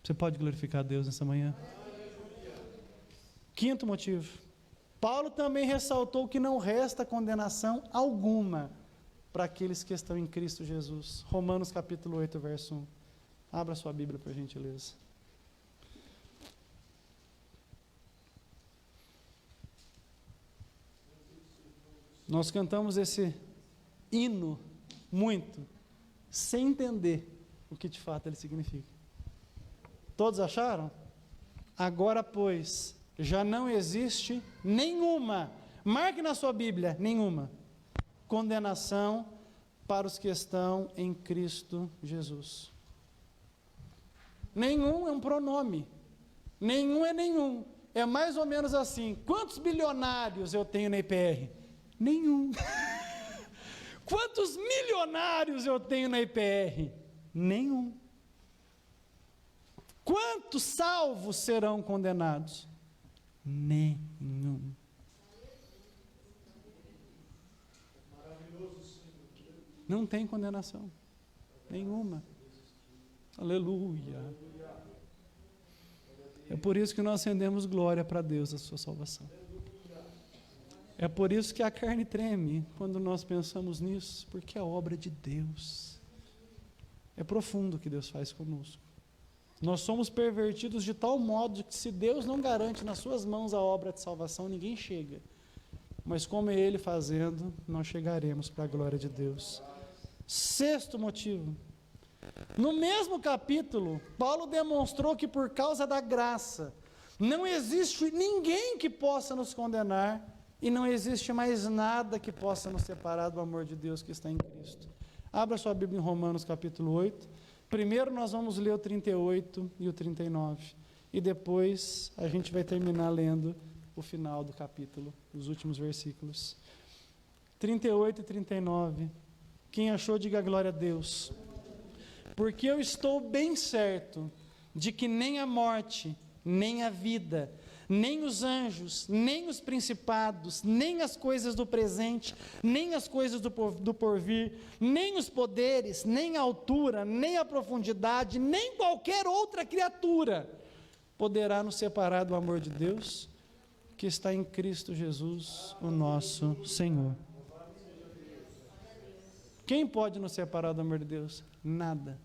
Você pode glorificar a Deus nessa manhã? Quinto motivo, Paulo também ressaltou que não resta condenação alguma para aqueles que estão em Cristo Jesus. Romanos capítulo 8, verso 1. Abra sua Bíblia, por gentileza. Nós cantamos esse hino muito, sem entender o que de fato ele significa. Todos acharam? Agora, pois, já não existe nenhuma, marque na sua Bíblia, nenhuma condenação para os que estão em Cristo Jesus. Nenhum é um pronome, nenhum é nenhum. É mais ou menos assim: quantos bilionários eu tenho na IPR? Nenhum. Quantos milionários eu tenho na IPR? Nenhum. Quantos salvos serão condenados? Nenhum. Não tem condenação nenhuma. Aleluia. É por isso que nós rendemos glória para Deus, a sua salvação. É por isso que a carne treme quando nós pensamos nisso, porque é obra de Deus. É profundo o que Deus faz conosco. Nós somos pervertidos de tal modo que, se Deus não garante nas suas mãos a obra de salvação, ninguém chega. Mas como é Ele fazendo, nós chegaremos para a glória de Deus. Sexto motivo. No mesmo capítulo, Paulo demonstrou que por causa da graça, não existe ninguém que possa nos condenar, e não existe mais nada que possa nos separar do amor de Deus que está em Cristo. Abra sua Bíblia em Romanos capítulo 8. Primeiro nós vamos ler o 38 e o 39. E depois a gente vai terminar lendo o final do capítulo, os últimos versículos. 38 e 39. Quem achou, diga glória a Deus. Porque eu estou bem certo de que nem a morte, nem a vida, nem os anjos, nem os principados, nem as coisas do presente, nem as coisas do porvir, nem os poderes, nem a altura, nem a profundidade, nem qualquer outra criatura poderá nos separar do amor de Deus, que está em Cristo Jesus, o nosso Senhor. Quem pode nos separar do amor de Deus? Nada.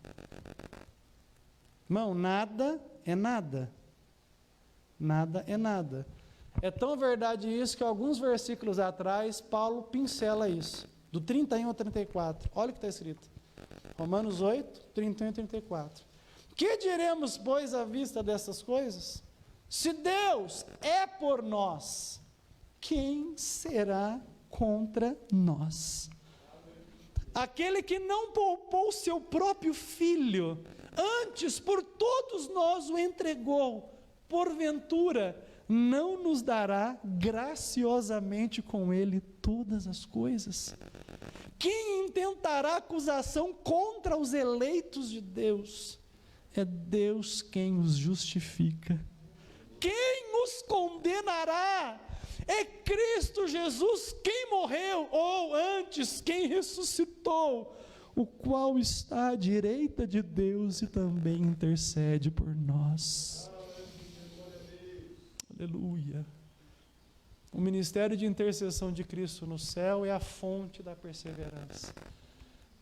Irmão, nada é nada. Nada é nada. É tão verdade isso que alguns versículos atrás, Paulo pincela isso. Do 31 ao 34. Olha o que está escrito. Romanos 8, 31 e 34. Que diremos, pois, à vista dessas coisas? Se Deus é por nós, quem será contra nós? aquele que não poupou o seu próprio filho, antes por todos nós o entregou, porventura não nos dará graciosamente com ele todas as coisas? Quem intentará acusação contra os eleitos de Deus? É Deus quem os justifica. Quem os condenará? É Cristo Jesus quem morreu, ou antes, quem ressuscitou, o qual está à direita de Deus e também intercede por nós. Aleluia. O ministério de intercessão de Cristo no céu é a fonte da perseverança.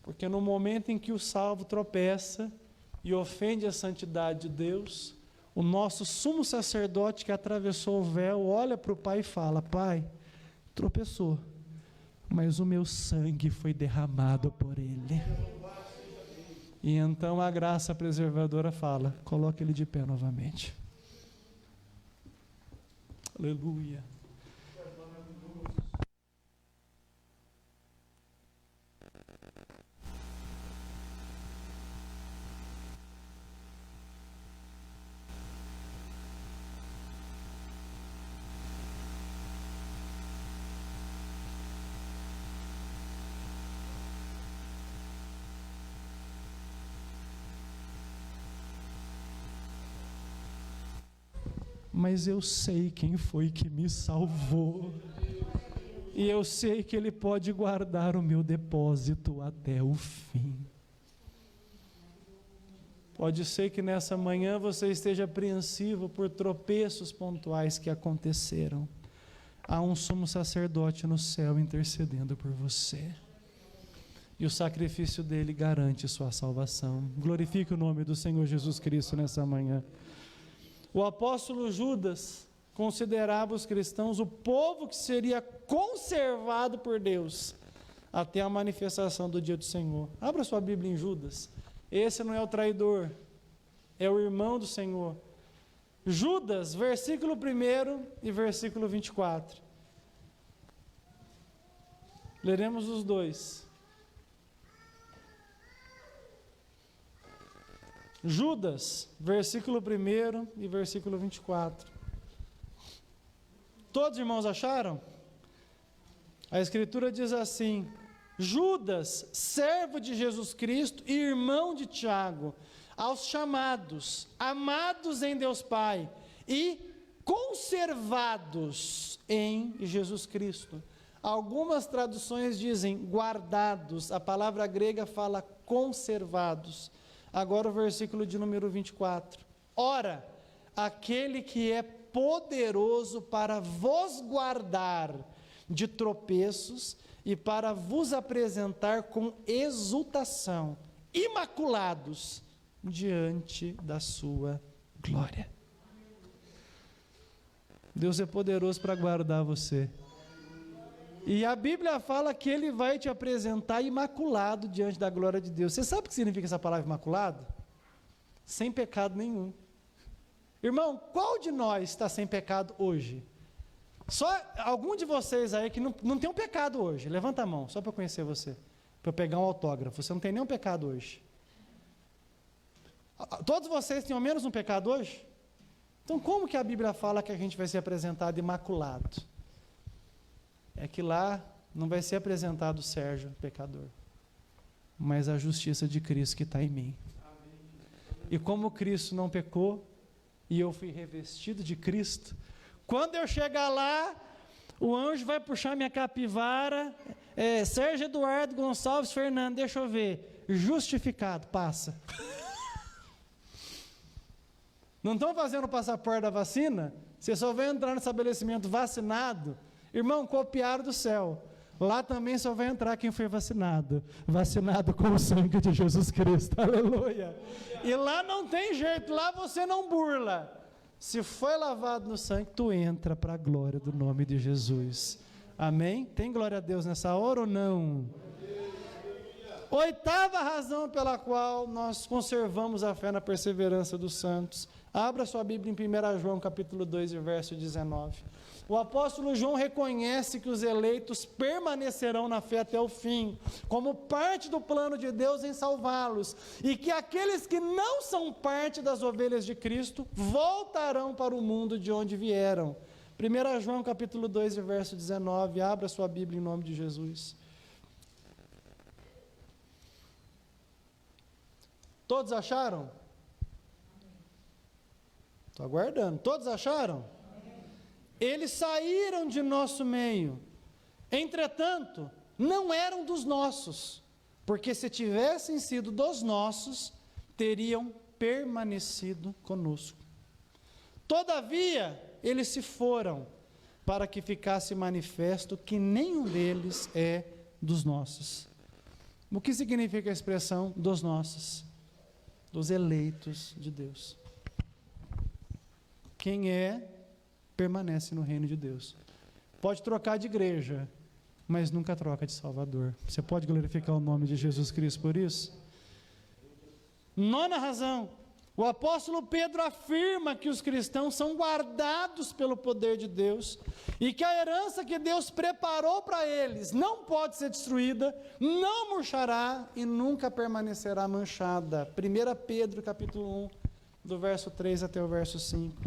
Porque no momento em que o salvo tropeça e ofende a santidade de Deus, o nosso sumo sacerdote que atravessou o véu olha para o Pai e fala: Pai, tropeçou, mas o meu sangue foi derramado por ele. E então a graça preservadora fala: coloque ele de pé novamente. Aleluia. Mas eu sei quem foi que me salvou, e eu sei que Ele pode guardar o meu depósito até o fim. Pode ser que nessa manhã você esteja apreensivo por tropeços pontuais que aconteceram. Há um sumo sacerdote no céu intercedendo por você, e o sacrifício dele garante sua salvação. Glorifique o nome do Senhor Jesus Cristo nessa manhã. O apóstolo Judas considerava os cristãos o povo que seria conservado por Deus até a manifestação do dia do Senhor. Abra sua Bíblia em Judas. Esse não é o traidor, é o irmão do Senhor. Judas, versículo 1 e versículo 24. Leremos os dois. Judas, versículo 1 e versículo 24. Todos os irmãos acharam? A Escritura diz assim: Judas, servo de Jesus Cristo e irmão de Tiago, aos chamados, amados em Deus Pai e conservados em Jesus Cristo. Algumas traduções dizem guardados, a palavra grega fala conservados. Agora o versículo de número 24. Ora, aquele que é poderoso para vos guardar de tropeços e para vos apresentar com exultação, imaculados, diante da sua glória. Deus é poderoso para guardar você. E a Bíblia fala que Ele vai te apresentar imaculado diante da glória de Deus. Você sabe o que significa essa palavra imaculado? Sem pecado nenhum. Irmão, qual de nós está sem pecado hoje? Só algum de vocês aí que não tem um pecado hoje. Levanta a mão, só para eu conhecer você. Para eu pegar um autógrafo. Você não tem nenhum pecado hoje. Todos vocês têm ao menos um pecado hoje? Então como que a Bíblia fala que a gente vai ser apresentado imaculado? É que lá não vai ser apresentado o Sérgio, pecador, mas a justiça de Cristo que está em mim. E como Cristo não pecou, e eu fui revestido de Cristo, quando eu chegar lá, o anjo vai puxar minha capivara, Sérgio Eduardo Gonçalves Fernando, deixa eu ver, justificado, passa. Não estão fazendo o passaporte da vacina? Você só vai entrar no estabelecimento vacinado. Irmão, copiaram do céu. Lá também só vai entrar quem foi vacinado. Vacinado com o sangue de Jesus Cristo. Aleluia. E lá não tem jeito, lá você não burla. Se foi lavado no sangue, tu entra para a glória do nome de Jesus. Amém? Tem glória a Deus nessa hora ou não? Oitava razão pela qual nós conservamos a fé na perseverança dos santos. Abra sua Bíblia em 1 João capítulo 2, verso 19. O apóstolo João reconhece que os eleitos permanecerão na fé até o fim, como parte do plano de Deus em salvá-los, e que aqueles que não são parte das ovelhas de Cristo voltarão para o mundo de onde vieram. 1 João capítulo 2, verso 19. Abra sua Bíblia em nome de Jesus. Todos acharam? Estou aguardando. Todos acharam? Eles saíram de nosso meio. Entretanto, não eram dos nossos, porque se tivessem sido dos nossos, teriam permanecido conosco. Todavia, eles se foram, para que ficasse manifesto que nenhum deles é dos nossos. O que significa a expressão dos nossos? Dos eleitos de Deus. Quem é, permanece no reino de Deus. Pode trocar de igreja, mas nunca troca de Salvador. Você pode glorificar o nome de Jesus Cristo por isso? Nona razão. O apóstolo Pedro afirma que os cristãos são guardados pelo poder de Deus e que a herança que Deus preparou para eles não pode ser destruída, não murchará e nunca permanecerá manchada. 1 Pedro capítulo 1, do verso 3 até o verso 5.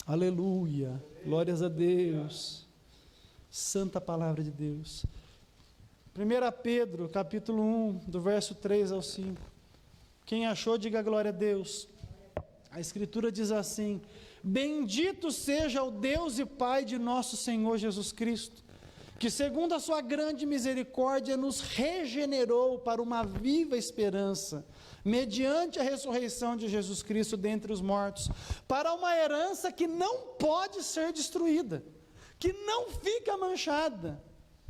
Aleluia, glórias a Deus, santa palavra de Deus. 1 Pedro, capítulo 1, do verso 3 ao 5. Quem achou, diga glória a Deus. A Escritura diz assim: bendito seja o Deus e Pai de nosso Senhor Jesus Cristo, que segundo a sua grande misericórdia nos regenerou para uma viva esperança, mediante a ressurreição de Jesus Cristo dentre os mortos, para uma herança que não pode ser destruída, que não fica manchada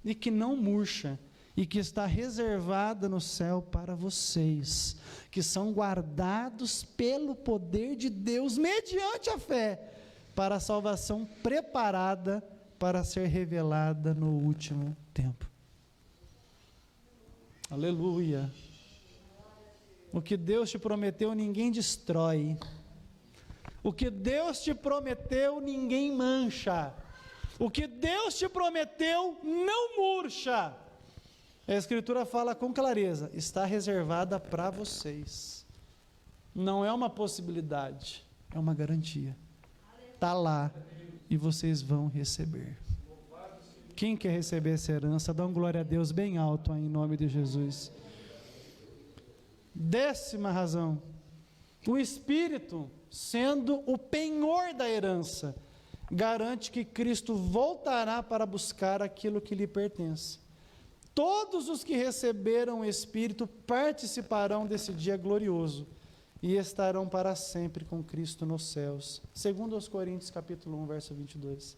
e que não murcha, e que está reservada no céu para vocês, que são guardados pelo poder de Deus, mediante a fé, para a salvação preparada para ser revelada no último tempo. Aleluia. O que Deus te prometeu, ninguém destrói. O que Deus te prometeu, ninguém mancha. O que Deus te prometeu, não murcha. A Escritura fala com clareza: está reservada para vocês. Não é uma possibilidade, é uma garantia. Está lá e vocês vão receber. Quem quer receber essa herança, dá um glória a Deus bem alto aí, em nome de Jesus. 10ª razão. O Espírito, sendo o penhor da herança, garante que Cristo voltará para buscar aquilo que lhe pertence. Todos os que receberam o Espírito participarão desse dia glorioso e estarão para sempre com Cristo nos céus. Segundo aos Coríntios, capítulo 1, verso 22.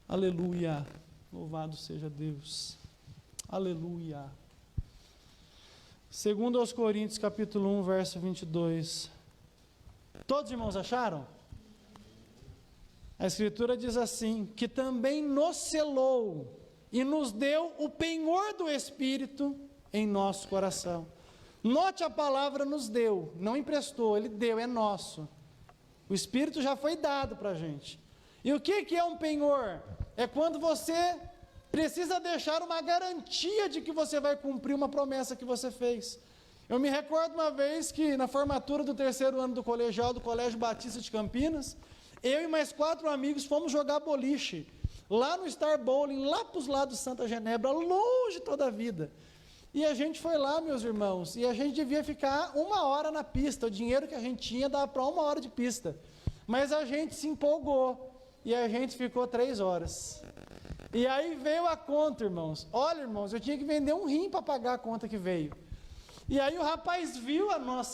Aleluia, louvado seja Deus. Aleluia. Segundo aos Coríntios, capítulo 1, verso 22. Todos os irmãos acharam? A Escritura diz assim: que também nos selou e nos deu o penhor do Espírito em nosso coração. Note a palavra nos deu, não emprestou, ele deu, é nosso. O Espírito já foi dado para a gente. E o que é um penhor? É quando você precisa deixar uma garantia de que você vai cumprir uma promessa que você fez. Eu me recordo uma vez que na formatura do 3º ano do colegial do Colégio Batista de Campinas, eu e mais 4 amigos fomos jogar boliche lá no Star Bowling, lá para os lados de Santa Genebra, longe toda a vida. E a gente foi lá, meus irmãos, e a gente devia ficar 1 hora na pista. O dinheiro que a gente tinha dava para 1 hora de pista. Mas a gente se empolgou e a gente ficou 3 horas. E aí veio a conta, irmãos. Olha, irmãos, eu tinha que vender um rim para pagar a conta que veio. E aí o rapaz viu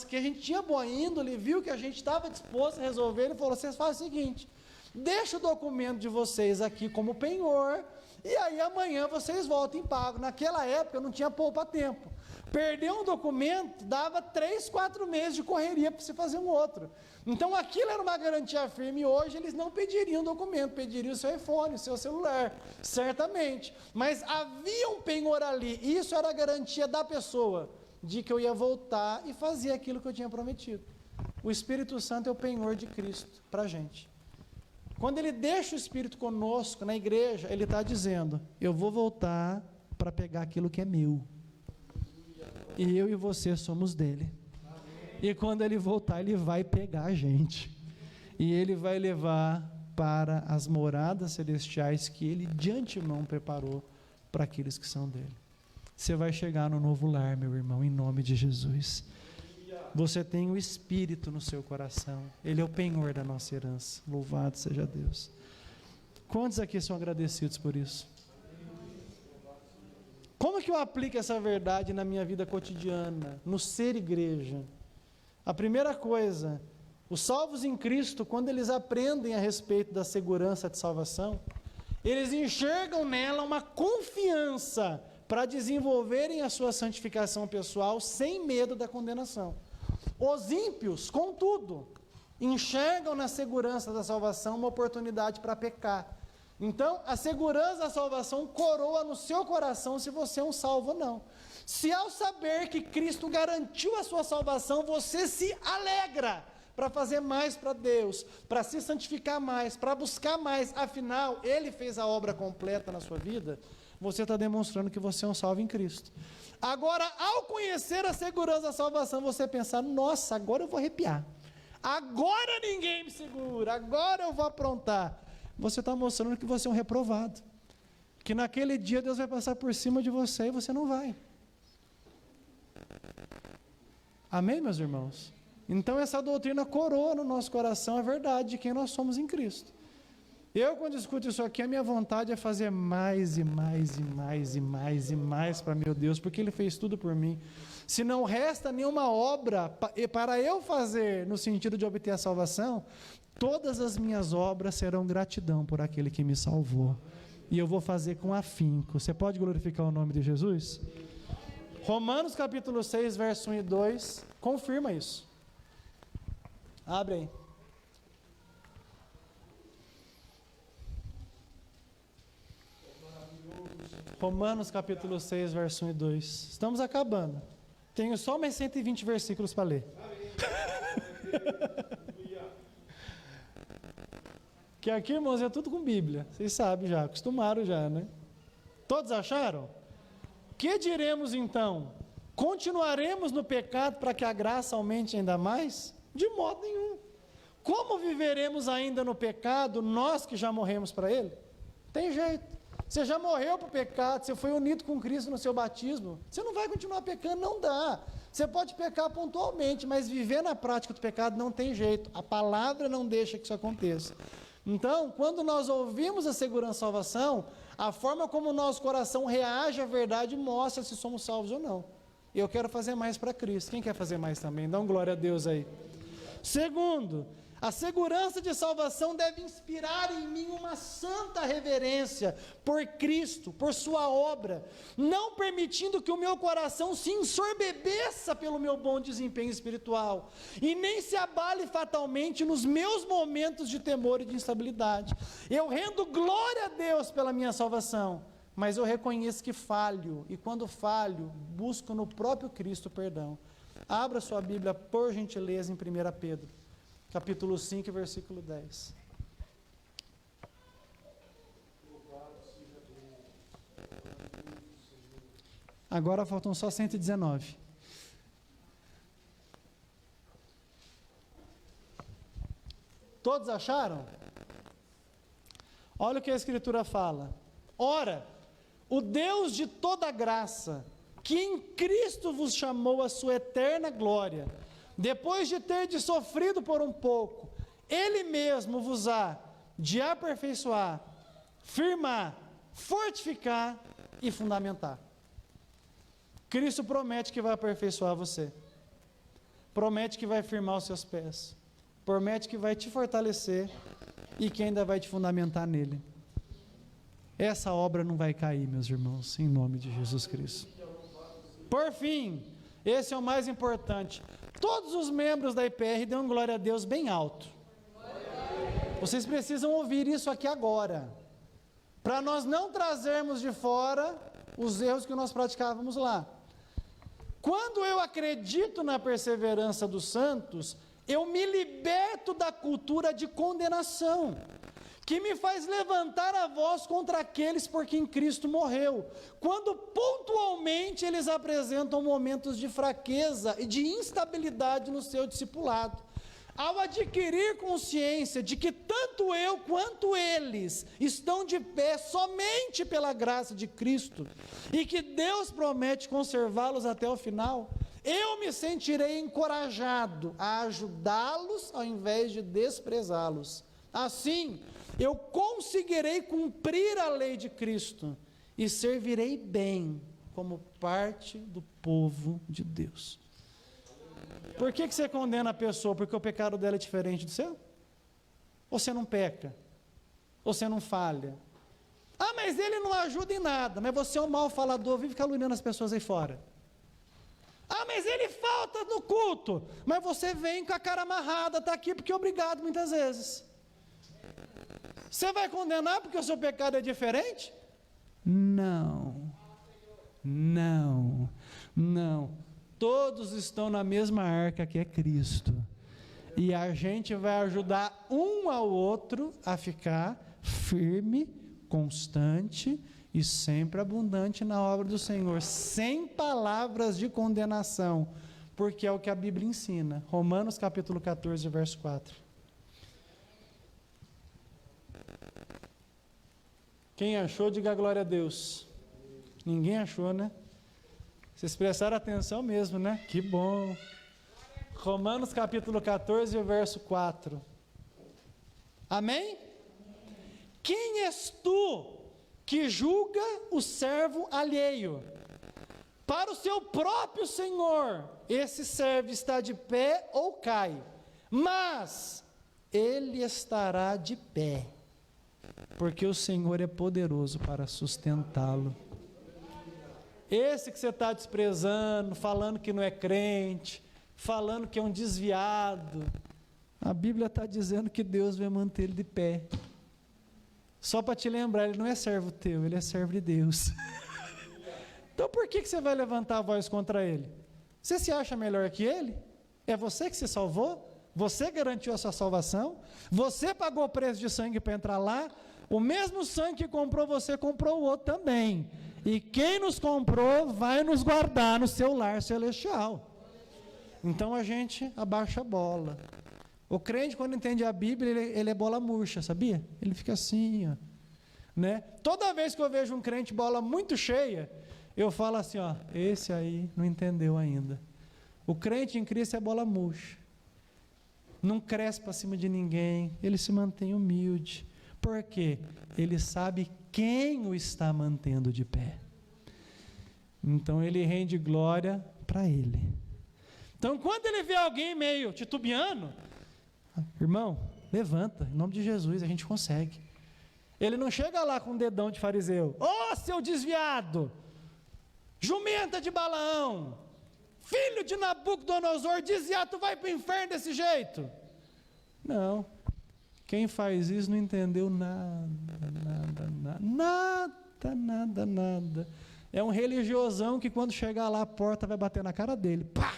que a gente tinha boa índole, viu que a gente estava disposto a resolver, ele falou: vocês fazem o seguinte, deixa o documento de vocês aqui como penhor, e aí amanhã vocês voltam e pagam. Naquela época não tinha poupa-tempo. Perder um documento dava 3, 4 meses de correria para você fazer um outro. Então aquilo era uma garantia firme, e hoje eles não pediriam documento, pediriam o seu iPhone, o seu celular, certamente. Mas havia um penhor ali, e isso era a garantia da pessoa, de que eu ia voltar e fazer aquilo que eu tinha prometido. O Espírito Santo é o penhor de Cristo para a gente. Quando ele deixa o Espírito conosco na igreja, ele está dizendo, eu vou voltar para pegar aquilo que é meu. E eu e você somos dele. E quando ele voltar, ele vai pegar a gente. E ele vai levar para as moradas celestiais que ele de antemão preparou para aqueles que são dele. Você vai chegar no novo lar, meu irmão, em nome de Jesus. Você tem o Espírito no seu coração. Ele é o penhor da nossa herança. Louvado seja Deus. Quantos aqui são agradecidos por isso? Como que eu aplico essa verdade na minha vida cotidiana, no ser igreja? A primeira coisa, os salvos em Cristo, quando eles aprendem a respeito da segurança de salvação, eles enxergam nela uma confiança para desenvolverem a sua santificação pessoal sem medo da condenação. Os ímpios, contudo, enxergam na segurança da salvação uma oportunidade para pecar. Então, a segurança da salvação coroa no seu coração se você é um salvo ou não. Se ao saber que Cristo garantiu a sua salvação, você se alegra para fazer mais para Deus, para se santificar mais, para buscar mais, afinal, Ele fez a obra completa na sua vida, você está demonstrando que você é um salvo em Cristo. Agora, ao conhecer a segurança da salvação, você pensar, nossa, agora eu vou arrepiar, agora ninguém me segura, agora eu vou aprontar. Você está mostrando que você é um reprovado, que naquele dia Deus vai passar por cima de você e você não vai. Amém, meus irmãos? Então essa doutrina coroa no nosso coração a verdade de quem nós somos em Cristo. Eu, quando escuto isso aqui, a minha vontade é fazer mais e mais e mais e mais e mais para meu Deus, porque Ele fez tudo por mim. Se não resta nenhuma obra para eu fazer no sentido de obter a salvação, todas as minhas obras serão gratidão por aquele que me salvou. E eu vou fazer com afinco. Você pode glorificar o nome de Jesus? Romanos capítulo 6, verso 1 e 2, confirma isso. Abre aí. Romanos capítulo 6, verso 1 e 2. Estamos acabando. Tenho só mais 120 versículos para ler. Que aqui, irmãos, é tudo com Bíblia. Vocês sabem já, acostumaram já, né? Todos acharam? Que diremos então? Continuaremos no pecado para que a graça aumente ainda mais? De modo nenhum. Como viveremos ainda no pecado, nós que já morremos para ele? Tem jeito. Você já morreu para o pecado, você foi unido com Cristo no seu batismo. Você não vai continuar pecando, não dá. Você pode pecar pontualmente, mas viver na prática do pecado não tem jeito. A palavra não deixa que isso aconteça. Então, quando nós ouvimos a segurança da salvação, a forma como o nosso coração reage à verdade mostra se somos salvos ou não. Eu quero fazer mais para Cristo. Quem quer fazer mais também? Dá um glória a Deus aí. Segundo, a segurança de salvação deve inspirar em mim uma santa reverência por Cristo, por sua obra, não permitindo que o meu coração se ensorbebeça pelo meu bom desempenho espiritual e nem se abale fatalmente nos meus momentos de temor e de instabilidade. Eu rendo glória a Deus pela minha salvação, mas eu reconheço que falho, e quando falho, busco no próprio Cristo perdão. Abra sua Bíblia, por gentileza, em 1 Pedro. Capítulo 5, versículo 10. Agora faltam só 119. Todos acharam? Olha o que a Escritura fala. Ora, o Deus de toda graça, que em Cristo vos chamou à sua eterna glória, depois de terdes sofrido por um pouco, Ele mesmo vos há de aperfeiçoar, firmar, fortificar e fundamentar. Cristo promete que vai aperfeiçoar você, promete que vai firmar os seus pés, promete que vai te fortalecer e que ainda vai te fundamentar nele. Essa obra não vai cair, meus irmãos, em nome de Jesus Cristo. Por fim, esse é o mais importante. Todos os membros da IPR dão glória a Deus bem alto. Vocês precisam ouvir isso aqui agora, para nós não trazermos de fora os erros que nós praticávamos lá. Quando eu acredito na perseverança dos santos, eu me liberto da cultura de condenação, que me faz levantar a voz contra aqueles por quem Cristo morreu, quando pontualmente eles apresentam momentos de fraqueza e de instabilidade no seu discipulado. Ao adquirir consciência de que tanto eu quanto eles estão de pé somente pela graça de Cristo, e que Deus promete conservá-los até o final, eu me sentirei encorajado a ajudá-los ao invés de desprezá-los. Assim, eu conseguirei cumprir a lei de Cristo e servirei bem como parte do povo de Deus. Por que você condena a pessoa? Porque o pecado dela é diferente do seu? Ou você não peca? Ou você não falha? Ah, mas ele não ajuda em nada, mas você é um mau falador, vive caluniando as pessoas aí fora. Ah, mas ele falta no culto, mas você vem com a cara amarrada, está aqui porque é obrigado muitas vezes. Você vai condenar porque o seu pecado é diferente? Não. Todos estão na mesma arca que é Cristo. E a gente vai ajudar um ao outro a ficar firme, constante e sempre abundante na obra do Senhor, sem palavras de condenação, porque é o que a Bíblia ensina. Romanos capítulo 14, verso 4. Quem achou, diga glória a Deus. Ninguém achou, né? Vocês prestaram atenção mesmo, né? Que bom. Romanos capítulo 14, verso 4. Amém? Quem és tu que julga o servo alheio? Para o seu próprio Senhor, esse servo está de pé ou cai, mas ele estará de pé, porque o Senhor é poderoso para sustentá-lo. Esse que você está desprezando, falando que não é crente, falando que é um desviado, a Bíblia está dizendo que Deus vai manter ele de pé. Só para te lembrar, ele não é servo teu, ele é servo de Deus. Então por que você vai levantar a voz contra ele? Você se acha melhor que ele? É você que se salvou? Você garantiu a sua salvação? Você pagou o preço de sangue para entrar lá? O mesmo sangue que comprou você, comprou o outro também. E quem nos comprou vai nos guardar no seu lar celestial. Então a gente abaixa a bola. O crente, quando entende a Bíblia, ele é bola murcha, sabia? Ele fica assim, ó, né? Toda vez que eu vejo um crente bola muito cheia, eu falo assim, ó, esse aí não entendeu ainda. O crente em Cristo é bola murcha. Não cresce para cima de ninguém, ele se mantém humilde. Por quê? Ele sabe quem o está mantendo de pé. Então ele rende glória para ele. Então quando ele vê alguém meio titubeando, irmão, levanta, em nome de Jesus, a gente consegue. Ele não chega lá com um dedão de fariseu, ô seu desviado, jumenta de Balaão, filho de Nabucodonosor, desviado, tu vai para o inferno desse jeito. Não, quem faz isso não entendeu nada. É um religiosão que quando chegar lá a porta vai bater na cara dele, pá!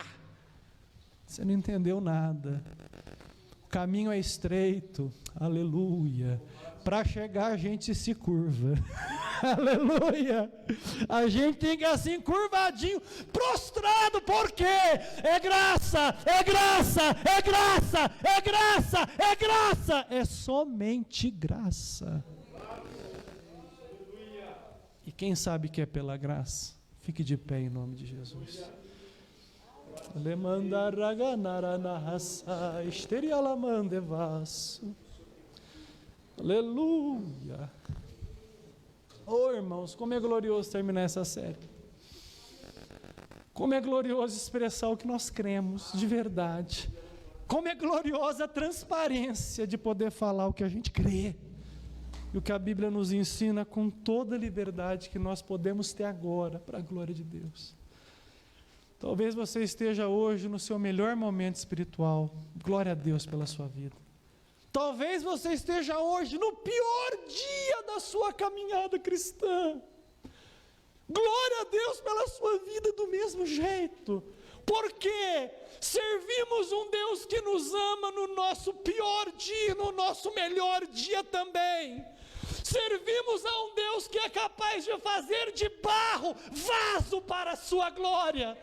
Você não entendeu nada. O caminho é estreito, aleluia. Para chegar a gente se curva, aleluia. A gente tem que ir assim curvadinho, prostrado, porque é graça, é graça, é graça, é graça, é graça, é somente graça. E quem sabe que é pela graça, fique de pé em nome de Jesus. Aleluia. Oh, irmãos, como é glorioso terminar essa série. Como é glorioso expressar o que nós cremos de verdade. Como é gloriosa a transparência de poder falar o que a gente crê. E o que a Bíblia nos ensina com toda a liberdade que nós podemos ter agora, para a glória de Deus. Talvez você esteja hoje no seu melhor momento espiritual. Glória a Deus pela sua vida. Talvez você esteja hoje no pior dia da sua caminhada cristã. Glória a Deus pela sua vida do mesmo jeito. Porque servimos um Deus que nos ama no nosso pior dia, no nosso melhor dia também. Servimos a um Deus que é capaz de fazer de barro vaso para a sua glória.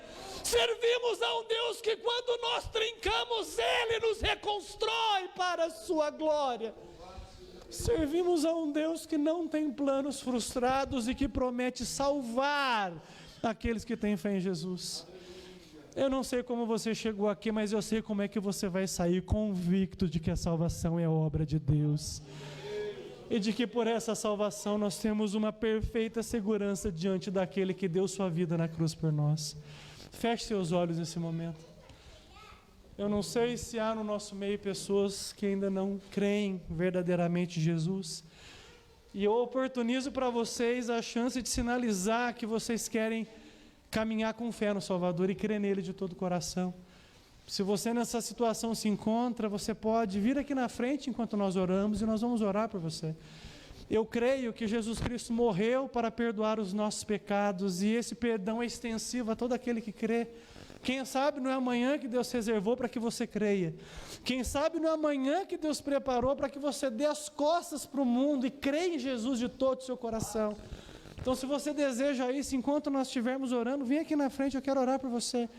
Servimos a um Deus que quando nós trincamos, Ele nos reconstrói para a sua glória. Servimos a um Deus que não tem planos frustrados e que promete salvar aqueles que têm fé em Jesus. Eu não sei como você chegou aqui, mas eu sei como é que você vai sair convicto de que a salvação é obra de Deus. E de que por essa salvação nós temos uma perfeita segurança diante daquele que deu sua vida na cruz por nós. Feche seus olhos nesse momento. Eu não sei se há no nosso meio pessoas que ainda não creem verdadeiramente em Jesus. E eu oportunizo para vocês a chance de sinalizar que vocês querem caminhar com fé no Salvador e crer nele de todo o coração. Se você nessa situação se encontra, você pode vir aqui na frente enquanto nós oramos e nós vamos orar por você. Eu creio que Jesus Cristo morreu para perdoar os nossos pecados e esse perdão é extensivo a todo aquele que crê. Quem sabe não é amanhã que Deus reservou para que você creia. Quem sabe não é amanhã que Deus preparou para que você dê as costas para o mundo e creia em Jesus de todo o seu coração. Então, se você deseja isso, enquanto nós estivermos orando, vem aqui na frente, eu quero orar por você.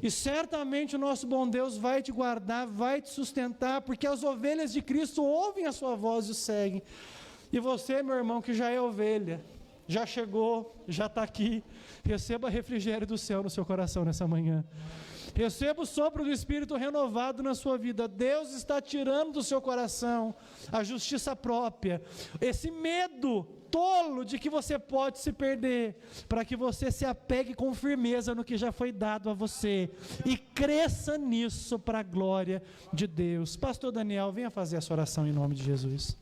E certamente o nosso bom Deus vai te guardar, vai te sustentar, porque as ovelhas de Cristo ouvem a sua voz e o seguem. E você, meu irmão, que já é ovelha, já chegou, já está aqui, receba refrigério do céu no seu coração nessa manhã. Receba o sopro do Espírito renovado na sua vida. Deus está tirando do seu coração a justiça própria, esse medo tolo de que você pode se perder, para que você se apegue com firmeza no que já foi dado a você e cresça nisso para a glória de Deus. Pastor Daniel, venha fazer essa oração em nome de Jesus.